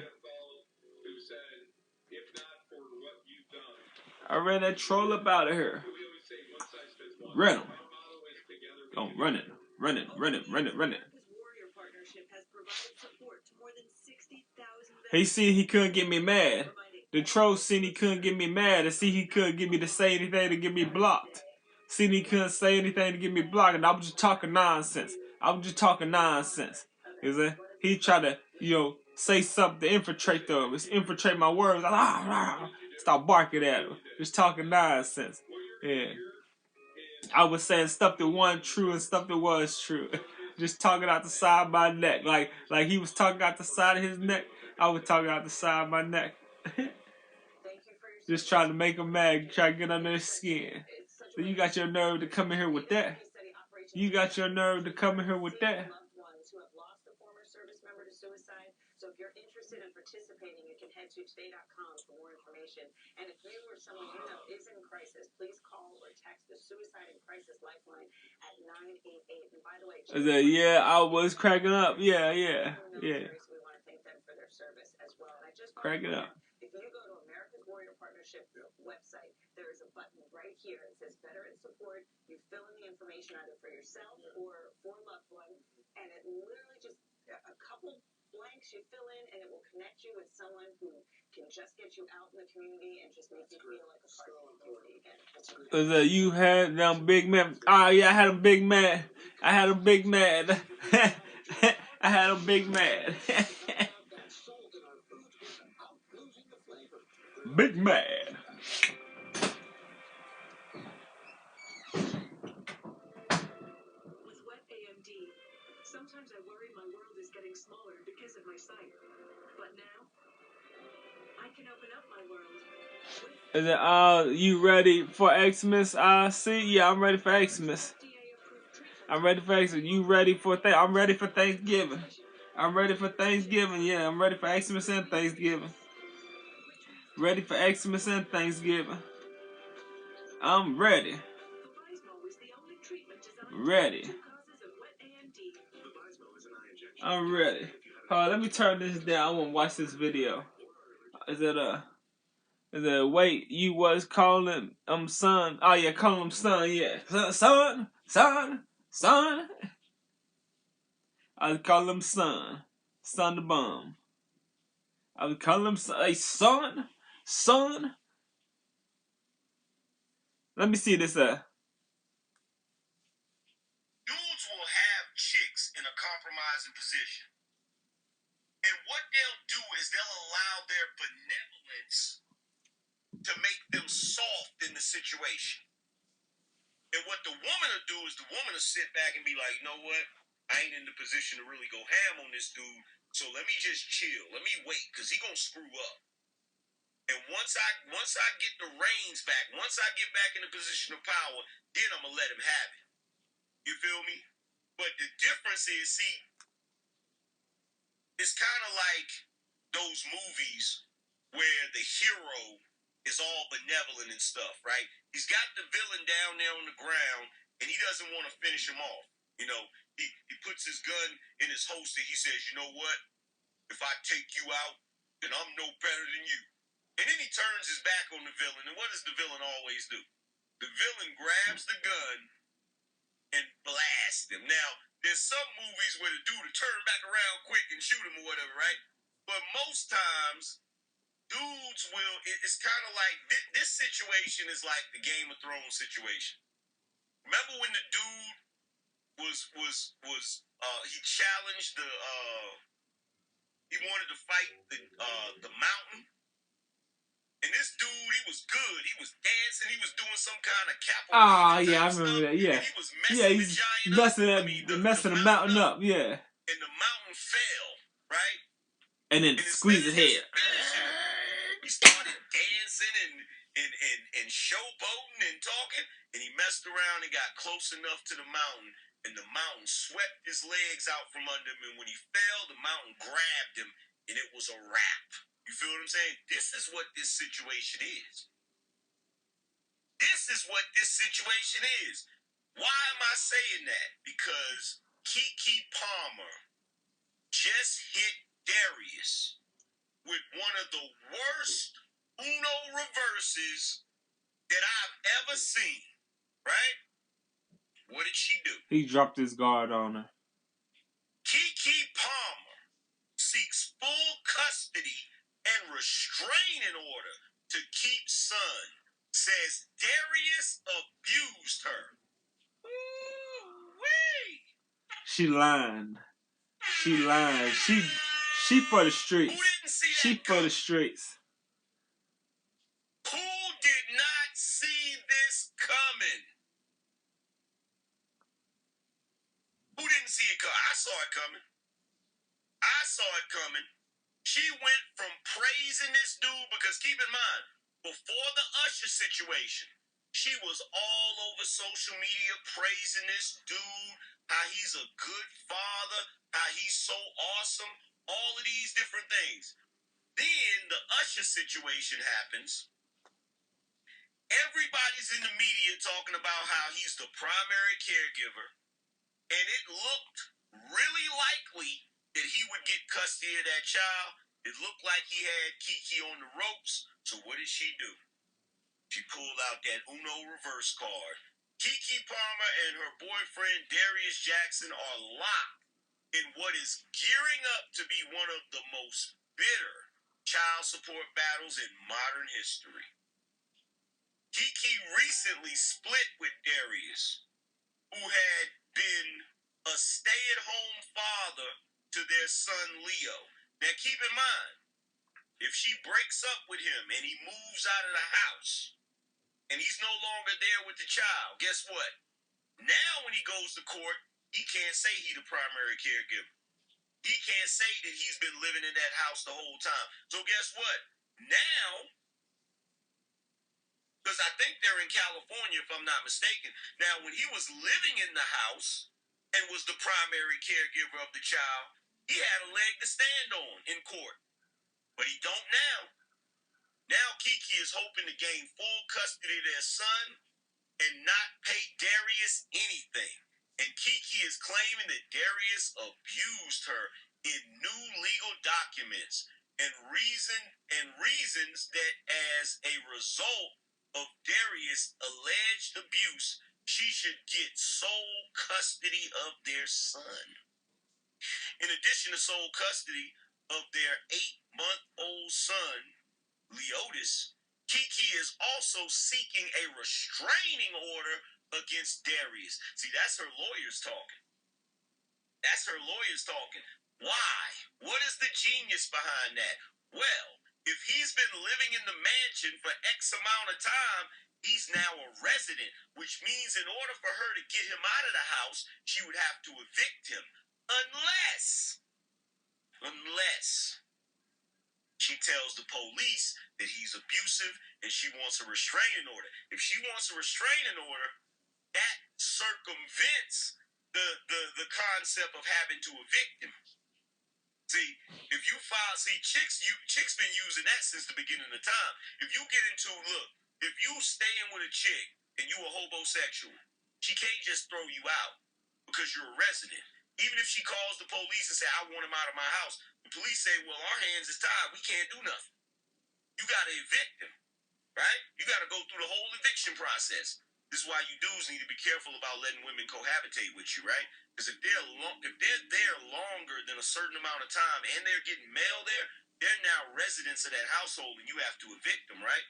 I ran that troll up out of her. Run him. Don't run it. Run it. Run it. Run it. Run it. He seen he couldn't get me mad. The troll seen he couldn't get me mad, and see he couldn't get me to say anything to get me blocked. Seen he couldn't say anything to get me blocked, and I was just talking nonsense. You see? He tried to, say something to infiltrate my words. Stop barking at him. Just talking nonsense. Yeah. I was saying stuff that wasn't true and stuff that was true. Just talking out the side of my neck. Like he was talking out the side of his neck. I was talking out the side of my neck. Just trying to make him mad, trying to get under his skin. So you got your nerve to come in here with that. You got your nerve to come in here with that. So if you're interested in participating, you can head to today.com for more information. And if you or someone you know is in crisis, please call or text the Suicide and Crisis Lifeline at 988. And by the way, yeah, I was cracking up. Yeah. We want to thank them for their service as well. And I just cracking up. If you go to America's Warrior Partnership website, there is a button right here. It says Veteran Support. You fill in the information either for yourself or for a loved one, and it literally just a couple blanks you fill in, and it will connect you with someone who can just get you out in the community and just make you feel like a part of the community again. You had them big man. Oh yeah, I had a big man. I had a big man. I had a big man. Big man. With wet AMD, sometimes I worry my world is getting smaller because of my sight. But now, I can open up my world. Is it, you ready for Xmas? See? Yeah, I'm ready for Xmas. I'm ready for Xmas. You ready for I'm ready for Thanksgiving. I'm ready for Thanksgiving. Yeah, I'm ready for Xmas and Thanksgiving. Ready for Xmas and Thanksgiving. I'm ready. Ready. I'm ready. Let me turn this down. I want to watch this video. Is it wait, you was calling son? Oh yeah, calling him son, yeah. Son. I was calling him son. Son the bum. I was calling him son. Hey, son. Let me see this. Dudes will have chicks in a compromising position. And what they'll do is they'll allow their benevolence to make them soft in the situation. And what the woman will do is the woman will sit back and be like, you know what? I ain't in the position to really go ham on this dude, so let me just chill. Let me wait, because he gonna screw up. And once I get the reins back, once I get back in a position of power, then I'm gonna let him have it. You feel me? But the difference is, see, it's kind of like those movies where the hero is all benevolent and stuff, right? He's got the villain down there on the ground, and he doesn't want to finish him off. You know, he puts his gun in his holster. He says, you know what? If I take you out, then I'm no better than you. And then he turns his back on the villain. And what does the villain always do? The villain grabs the gun and blasts him. Now, there's some movies where the dude will turn back around quick and shoot him or whatever, right? But most times, dudes will, it's kind of like, this situation is like the Game of Thrones situation. Remember when the dude he challenged he wanted to fight the mountain? And this dude, he was good. He was dancing. He was doing some kind of capoeira. Oh yeah, I remember stuff, that. Yeah, and he was messing he's the giant messing up. that, messing the mountain up. Yeah, And the mountain fell, right? and then squeeze his head. He started dancing and showboating and talking, and he messed around and got close enough to the mountain, and the mountain swept his legs out from under him, and when he fell, the mountain grabbed him, and it was a wrap. You feel what I'm saying? This is what this situation is. This is what this situation is. Why am I saying that? Because Keke Palmer just hit Darius with one of the worst Uno reverses that I've ever seen, right? What did she do? He dropped his guard on her. Keke Palmer seeks full custody and restraining order to keep son. Says Darius abused her. Ooh-wee. She lying. She lying. She for the streets. Who didn't see that She for coming? the streets. Who did not see this coming? Who didn't see it coming? I saw it coming. I saw it coming. She went from praising this dude because keep in mind, before the Usher situation, she was all over social media praising this dude, how he's a good father, how he's so awesome, all of these different things. Then the Usher situation happens. Everybody's in the media talking about how he's the primary caregiver, and it looked really likely that he would get custody of that child. It looked like he had Keke on the ropes. So what did she do? She pulled out that Uno reverse card. Keke Palmer and her boyfriend Darius Jackson are locked in what is gearing up to be one of the most bitter child support battles in modern history. Keke recently split with Darius, who had been a stay-at-home father to their son Leo. Now keep in mind, if she breaks up with him and he moves out of the house and he's no longer there with the child, guess what? Now when he goes to court, he can't say he's the primary caregiver. He can't say that he's been living in that house the whole time. So guess what? Now, because I think they're in California if I'm not mistaken. Now when he was living in the house and was the primary caregiver of the child, he had a leg to stand on in court. But he don't now. Now Keke is hoping to gain full custody of their son and not pay Darius anything. And Keke is claiming that Darius abused her in new legal documents and reasons that as a result of Darius' alleged abuse, she should get sole custody of their son. In addition to sole custody of their 8-month-old son, Leotis, Keke is also seeking a restraining order against Darius. See, that's her lawyers talking. That's her lawyers talking. Why? What is the genius behind that? Well, if he's been living in the mansion for X amount of time, he's now a resident, which means in order for her to get him out of the house, she would have to evict him. Unless she tells the police that he's abusive and she wants a restraining order. If she wants a restraining order, that circumvents the concept of having to evict him. See, if you file, chicks been using that since the beginning of time. If you get into, if you staying with a chick and you a homosexual, she can't just throw you out because you're a resident. Even if she calls the police and say, I want him out of my house, the police say, well, our hands is tied. We can't do nothing. You got to evict him, right? You got to go through the whole eviction process. This is why you dudes need to be careful about letting women cohabitate with you, right? Because if they're there longer than a certain amount of time and they're getting mail there, they're now residents of that household and you have to evict them, right?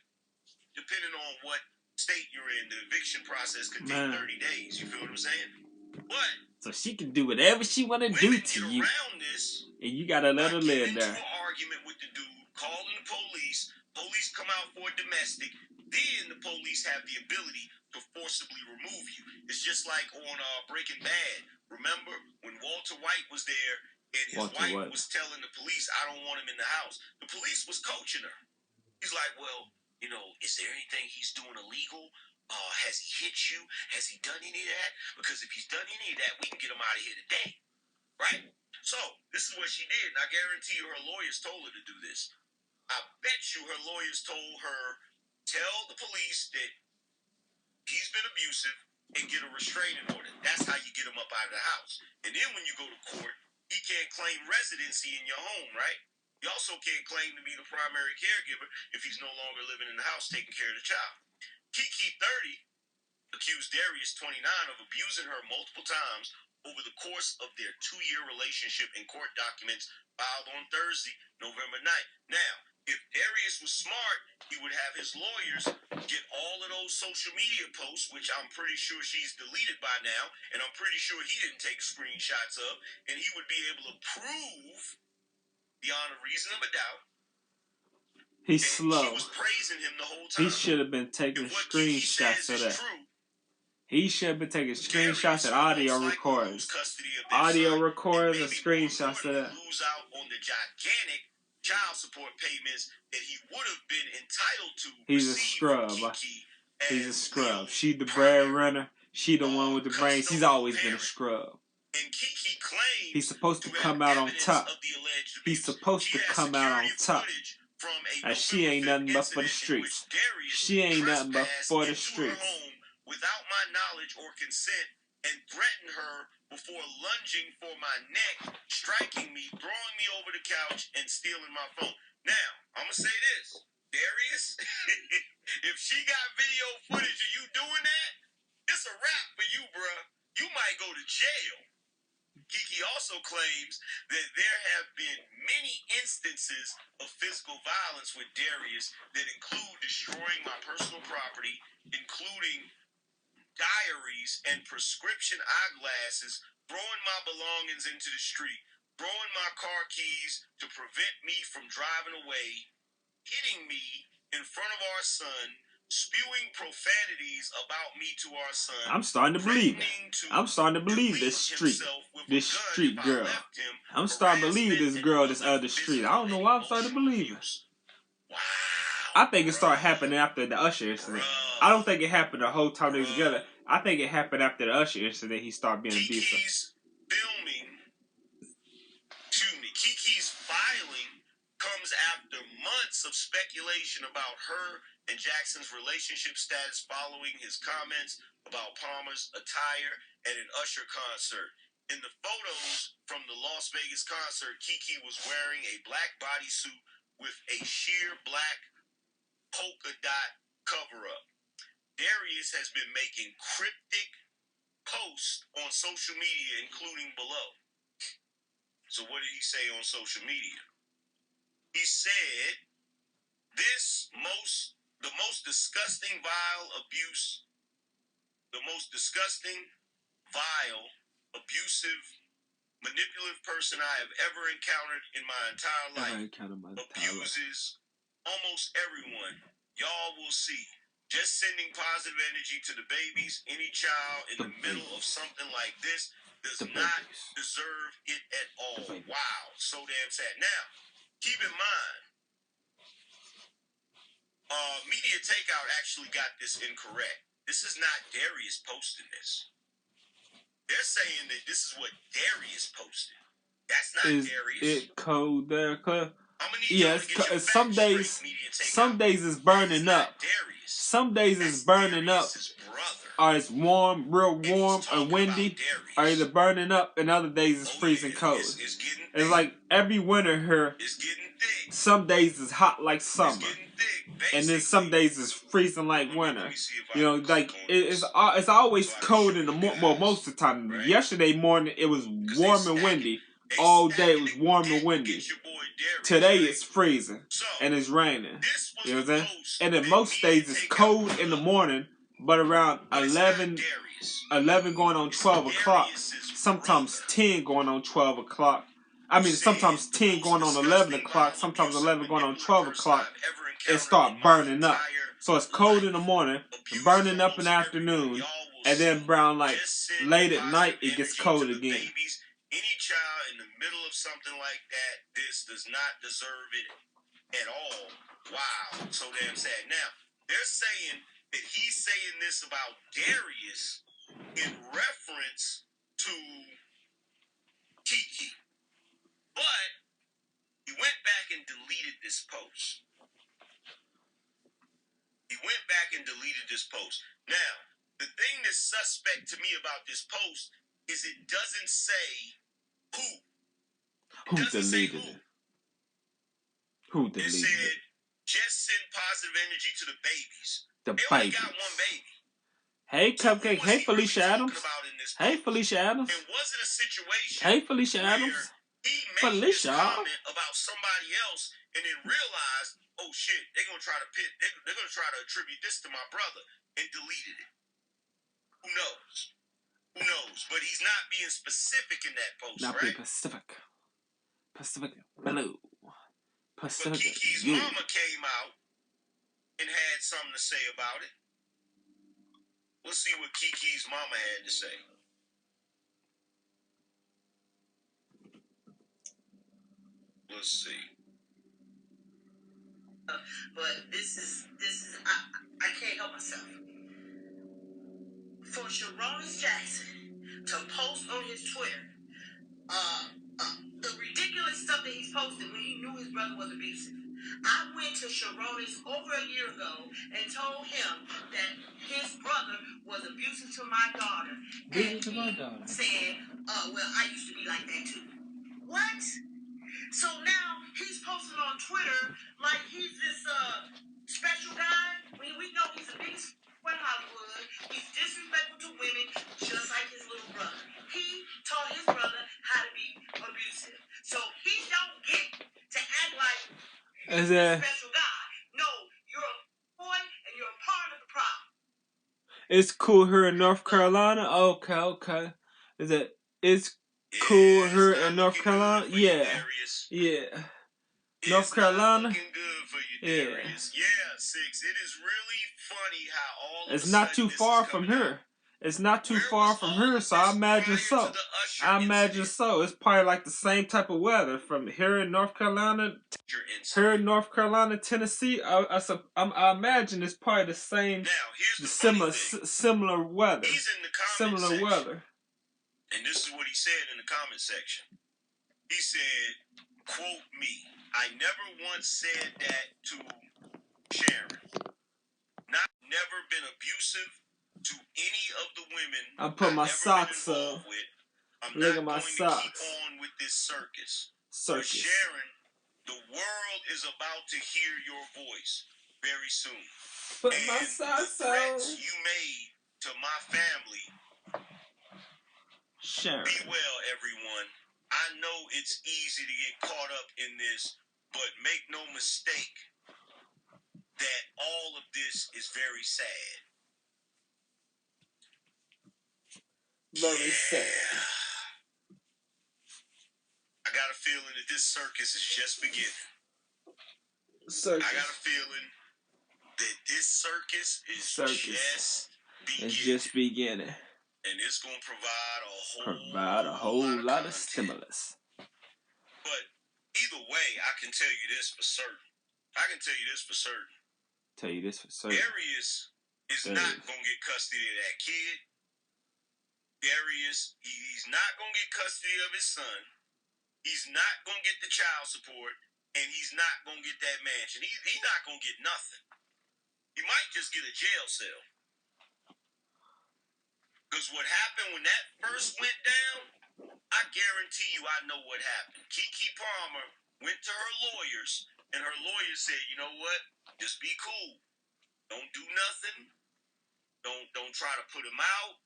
Depending on what state you're in, the eviction process could take 30 days. You feel what I'm saying? But so she can do whatever she want to do to you, this and you gotta let her live there. An argument with the dude, calling the police. Police come out 45 or domestic, then the police have the ability to forcibly remove you. It's just like on Breaking Bad. Remember when Walter White was there and his wife was telling the police, "I don't want him in the house." The police was coaching her. He's like, "Well, you know, is there anything he's doing illegal? Has he hit you? Has he done any of that? Because if he's done any of that, we can get him out of here today." Right? So, this is what she did. And I guarantee you her lawyers told her to do this. I bet you her lawyers told her, tell the police that he's been abusive and get a restraining order. That's how you get him up out of the house. And then when you go to court, he can't claim residency in your home, right? He also can't claim to be the primary caregiver if he's no longer living in the house taking care of the child. Kiki, 30, accused Darius, 29, of abusing her multiple times over the course of their 2-year relationship in court documents filed on Thursday, November 9th. Now, if Darius was smart, he would have his lawyers get all of those social media posts, which I'm pretty sure she's deleted by now, and I'm pretty sure he didn't take screenshots of, and he would be able to prove beyond a reason of a doubt. He's slow. She was praising him the whole time. He should have been taking screenshots of that. He should have been taking screenshots and audio recordings. Audio recordings and screenshots of that. Lose out on the gigantic child support payments that he would have been entitled to. He's a scrub. He's a scrub. She the breadwinner. She the one with the brains. He's always been a scrub. And Kiki claims he's supposed to come out on top. He's supposed to come out on top. And she ain't nothing but for the streets. She ain't nothing but for the streets. Without my knowledge or consent, and threatened her before lunging for my neck, striking me, throwing me over the couch, and stealing my phone. Now, I'm going to say this. Darius, if she got video footage of you doing that, it's a wrap for you, bruh. You might go to jail. Kiki also claims that there have been many instances of physical violence with Darius that include destroying my personal property, including diaries and prescription eyeglasses, throwing my belongings into the street, throwing my car keys to prevent me from driving away, hitting me in front of our son, spewing profanities about me to our son. I'm starting to believe it. I'm starting to believe this street girl. I'm starting to believe this girl, this other street. I don't know why I'm starting to believe it. Wow. I think it started happening after the Usher incident. I don't think it happened the whole time they were together. I think it happened after the Usher incident. He started being abusive. Kiki's filing comes after months of speculation about her and Jackson's relationship status following his comments about Palmer's attire at an Usher concert. In the photos from the Las Vegas concert, Kiki was wearing a black bodysuit with a sheer black polka dot cover-up. Darius has been making cryptic posts on social media, including below. So what did he say on social media? He said, the most disgusting, vile, abusive, manipulative person I have ever encountered in my entire life. Abuses almost everyone. Y'all will see. Just sending positive energy to the babies. Any child in the middle of something like this does not deserve it at all. Wow. So damn sad. Now, keep in mind, Media Takeout actually got this incorrect. This is not Darius posting this. They're saying that this is what Darius posted. That's not Darius. Is it cold there, Cliff? Yes, some days it's burning up. Some days it's burning up, or it's warm, real warm, or windy, or either burning up, and other days it's freezing cold. It's like every winter here, some days it's hot like summer, and then some days it's freezing like winter. You know, like it's always cold in the morning. Well, most of the time. Yesterday morning it was warm and windy. All day it was warm and windy. Today it's freezing and it's raining. You know what I'm saying? And then most days it's cold in the morning, but around 11 going on 12 o'clock. Sometimes 10 going on 12 o'clock. I mean, sometimes 10 going on 11 o'clock. Sometimes 11 going on 12 o'clock. and start burning up. So it's cold in the morning, burning up in the afternoon, and then brown like late at night it gets cold again. Any child in the middle of something like that, this does not deserve it at all. Wow, so damn sad. Now, they're saying that he's saying this about Darius in reference to Kiki. But he went back and deleted this post. Now, the thing that's suspect to me about this post is it doesn't say who. Who deleted it? Who deleted it? Said, just send positive energy to the babies. The they babies. Only got one baby. Hey, Cupcake. Hey, Felicia Adams. Hey, Felicia Adams. And was it a situation? Hey, Felicia Adams. He made this comment about somebody else and then realized, oh shit, they're gonna try to they're gonna try to attribute this to my brother and deleted it. Who knows? But he's not being specific in that post, not right? Being Pacific Blue. Pacific. But Kiki's mama came out and had something to say about it. Let's see what Kiki's mama had to say. Let's see. But this is I can't help myself. For Sharonis Jackson to post on his Twitter, the ridiculous stuff that he's posted when he knew his brother was abusive. I went to Sharonis over a year ago and told him that his brother was abusive to my daughter. And he said, well, I used to be like that too. What? So now he's posting on Twitter like he's this special guy. When we know he's the biggest in Hollywood. He's disrespectful to women just like his little brother. He taught his brother how to be abusive. So he don't get to act like he's a special guy. No, you're a boy and you're a part of the problem. It's cool here in North Carolina? Okay. It's cool here in North Carolina? Yeah. North Carolina? Looking good for you, Darius. Yeah, 6. It is really funny how all it's not too far from here. It's not too far from here, so I imagine so. It's probably like the same type of weather from here in North Carolina. Here in North Carolina, Tennessee, I imagine it's probably the same, similar weather. He's in the comment section. And this is what he said in the comment section. He said, quote me, I never once said that to Sharon. Never been abusive to any of the women I put my socks up. Look at my socks. Keep on with this circus. For Sharon, the world is about to hear your voice very soon. Put my socks on. Threats you made to my family. Sharon. Be well, everyone. I know it's easy to get caught up in this, but make no mistake that all of this is very sad. Very sad. I got a feeling that this circus is just beginning. I got a feeling that this circus is just beginning. And it's going to provide a whole lot of stimulus. But either way, I can tell you this for certain. Darius is not going to get custody of that kid. Darius, he's not going to get custody of his son. He's not going to get the child support. And he's not going to get that mansion. He's not going to get nothing. He might just get a jail cell. Because what happened when that first went down, I guarantee you I know what happened. Keke Palmer went to her lawyers, and her lawyers said, you know what? Just be cool. Don't do nothing. Don't try to put him out.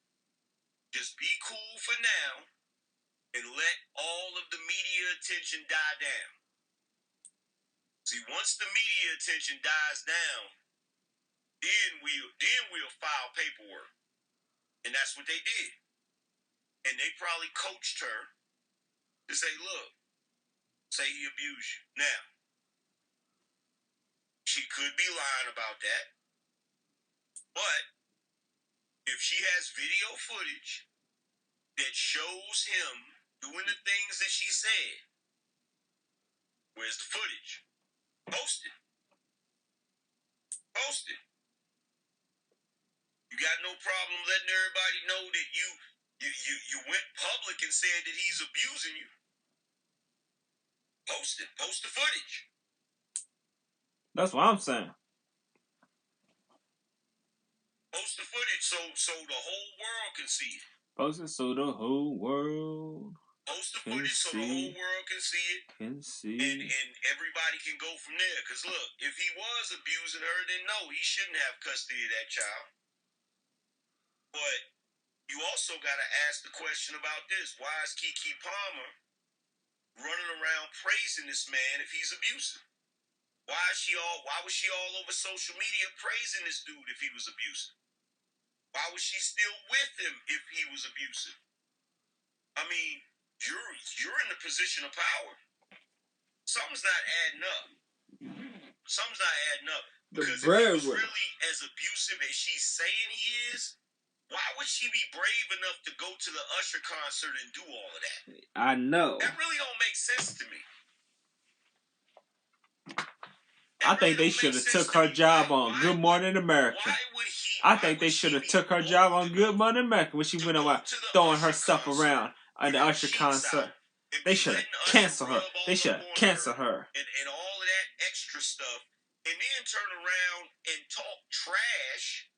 Just be cool for now and let all of the media attention die down. See, once the media attention dies down, then we'll file paperwork. And that's what they did. And they probably coached her to say, look, say he abused you. Now, She could be lying about that. But if she has video footage that shows him doing the things that she said, where's the footage? Post it. Post it. You got no problem letting everybody know that you went public and said that he's abusing you. Post it. Post the footage. That's what I'm saying. Post the footage so the whole world can see it. Post it so the whole world Post the can footage so the see. whole world can see it. Can see. And everybody can go from there. Because look, if he was abusing her, then no, he shouldn't have custody of that child. But you also got to ask the question about this. Why is Keke Palmer running around praising this man if he's abusive? Why was she all over social media praising this dude if he was abusive? Why was she still with him if he was abusive? I mean, you're in the position of power. Something's not adding up. Something's not adding up. Because if he was really as abusive as she's saying he is, why would she be brave enough to go to the Usher concert and do all of that? I know. That really don't make sense to me. I think they should have took her job on Good Morning America. I think they should have took her job on Good Morning America when she went around throwing her stuff around at the Usher concert. They should have canceled her. They should have canceled her. And all of that extra stuff. And then turn around and talk trash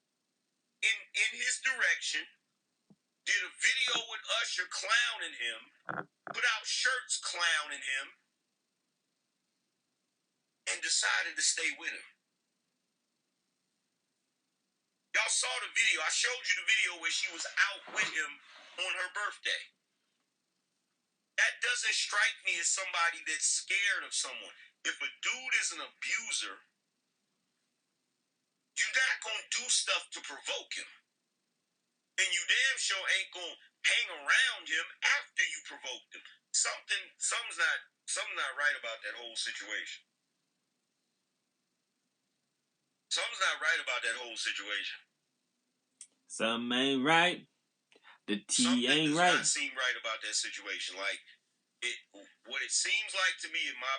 in his direction. Did a video with Usher clowning him. Put out shirts clowning him. And decided to stay with him. Y'all saw the video. I showed you the video where she was out with him on her birthday. That doesn't strike me as somebody that's scared of someone. If a dude is an abuser, you're not going to do stuff to provoke him. And you damn sure ain't going to hang around him after you provoked him. Something's not right about that whole situation. Something's not right about that whole situation. Something ain't right. The T ain't right. Something does not seem right about that situation. Like, what it seems like to me, in my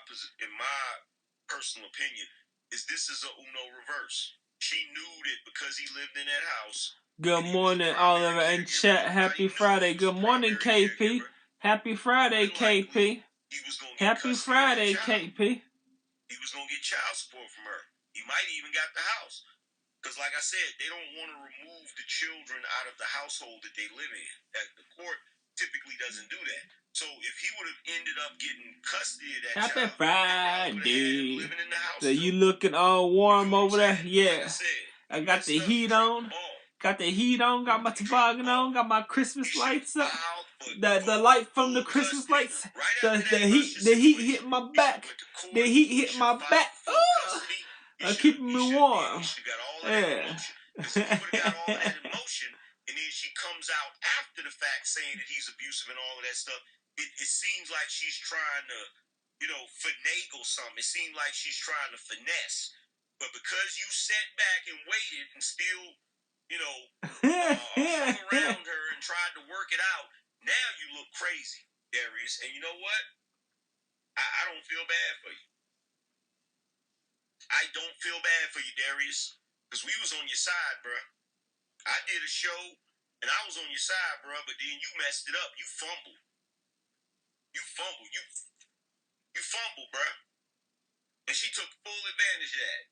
personal opinion, is this is a Uno reverse. She knew that because he lived in that house. Good morning, Oliver and chat. Happy Friday. Good morning, KP. Happy Friday, KP. Happy Friday, KP. He was going to get child support from her. He might even got the house. Because like I said, they don't want to remove the children out of the household that they live in. The court typically doesn't do that. So if he would have ended up getting custody of that Happy child, Friday. living in the house So you looking all warm over there? Yeah. Like I said, I got the heat on. Got the heat on. Got my toboggan on. Got my Christmas lights up. The light from the Christmas lights. The heat hit my back. The heat hit my back. Keeping me warm. Yeah. Got all that emotion, and then she comes out after the fact saying that he's abusive and all of that stuff. It seems like she's trying to, finagle something. It seems like she's trying to finesse. But because you sat back and waited and still, hung around her and tried to work it out, now you look crazy, Darius. And you know what? I don't feel bad for you. I don't feel bad for you, Darius, because we was on your side, bruh. I did a show, and I was on your side, bruh, but then you messed it up. You fumbled. You fumbled, bruh. And she took full advantage of that.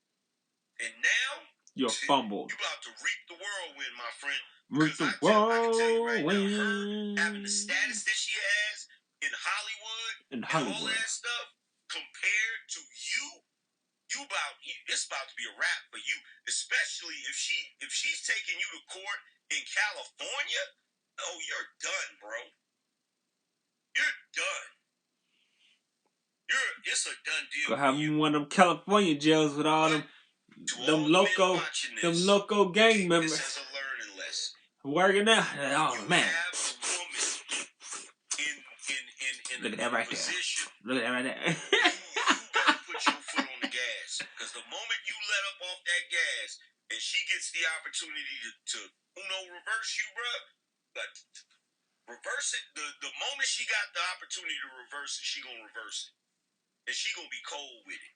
And now, you're fumbled. You about to reap the whirlwind, my friend. Reap the whirlwind. I can tell you right now, her having the status that she has in Hollywood, and all that stuff, compared to you, it's about to be a wrap for you, especially if she's taking you to court in California. Oh, you're done, bro. You're done. It's a done deal. Go have one of them California jails with all them loco gang members. This is a learning lesson. Working out. Oh man. Look at that right there. Look at that right there. You gotta put your foot on the gas. Because the moment you gets the opportunity to Uno reverse you, bro, like, reverse it. The moment she got the opportunity to reverse it, she gonna reverse it. And she gonna be cold with it.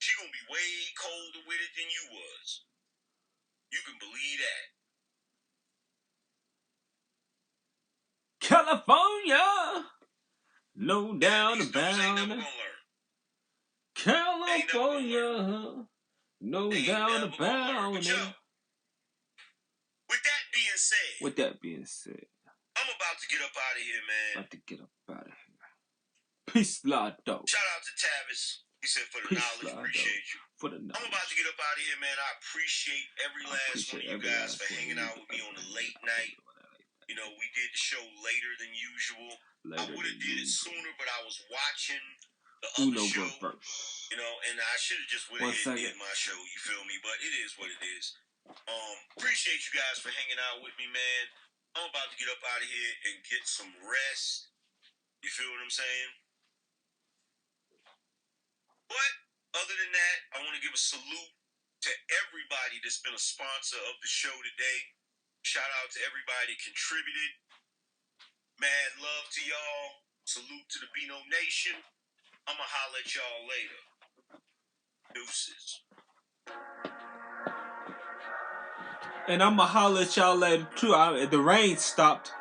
She gonna be way colder with it than you was. You can believe that. California, no doubt These dudes ain't never about it. gonna learn. California, no They ain't doubt never gonna learn. about But yo, it. with that being said, With that being said, I'm about to get up out of here, man. about to get up out of here. Peace, Lotto. Shout out to Tavis. He said for the Peace, knowledge, Lotto. appreciate you. For the knowledge. I'm about to get up out of here, man. I appreciate every last one of you guys for hanging out with me on the late night. You know, we did the show later than usual. I would have did it sooner, but I was watching the other show. Reverse. You know, and I should have just went ahead and did my show, you feel me? But it is what it is. Appreciate you guys for hanging out with me, man. I'm about to get up out of here and get some rest. You feel what I'm saying? But other than that, I want to give a salute to everybody that's been a sponsor of the show today. Shout out to everybody that contributed. Mad love to y'all. Salute to the Bino Nation. I'ma holler at y'all later. Deuces. And I'ma holler at y'all later too. The rain stopped.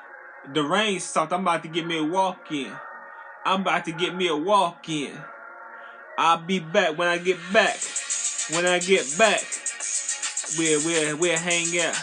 The rain stopped. I'm about to get me a walk-in. I'll be back when I get back. We'll hang out.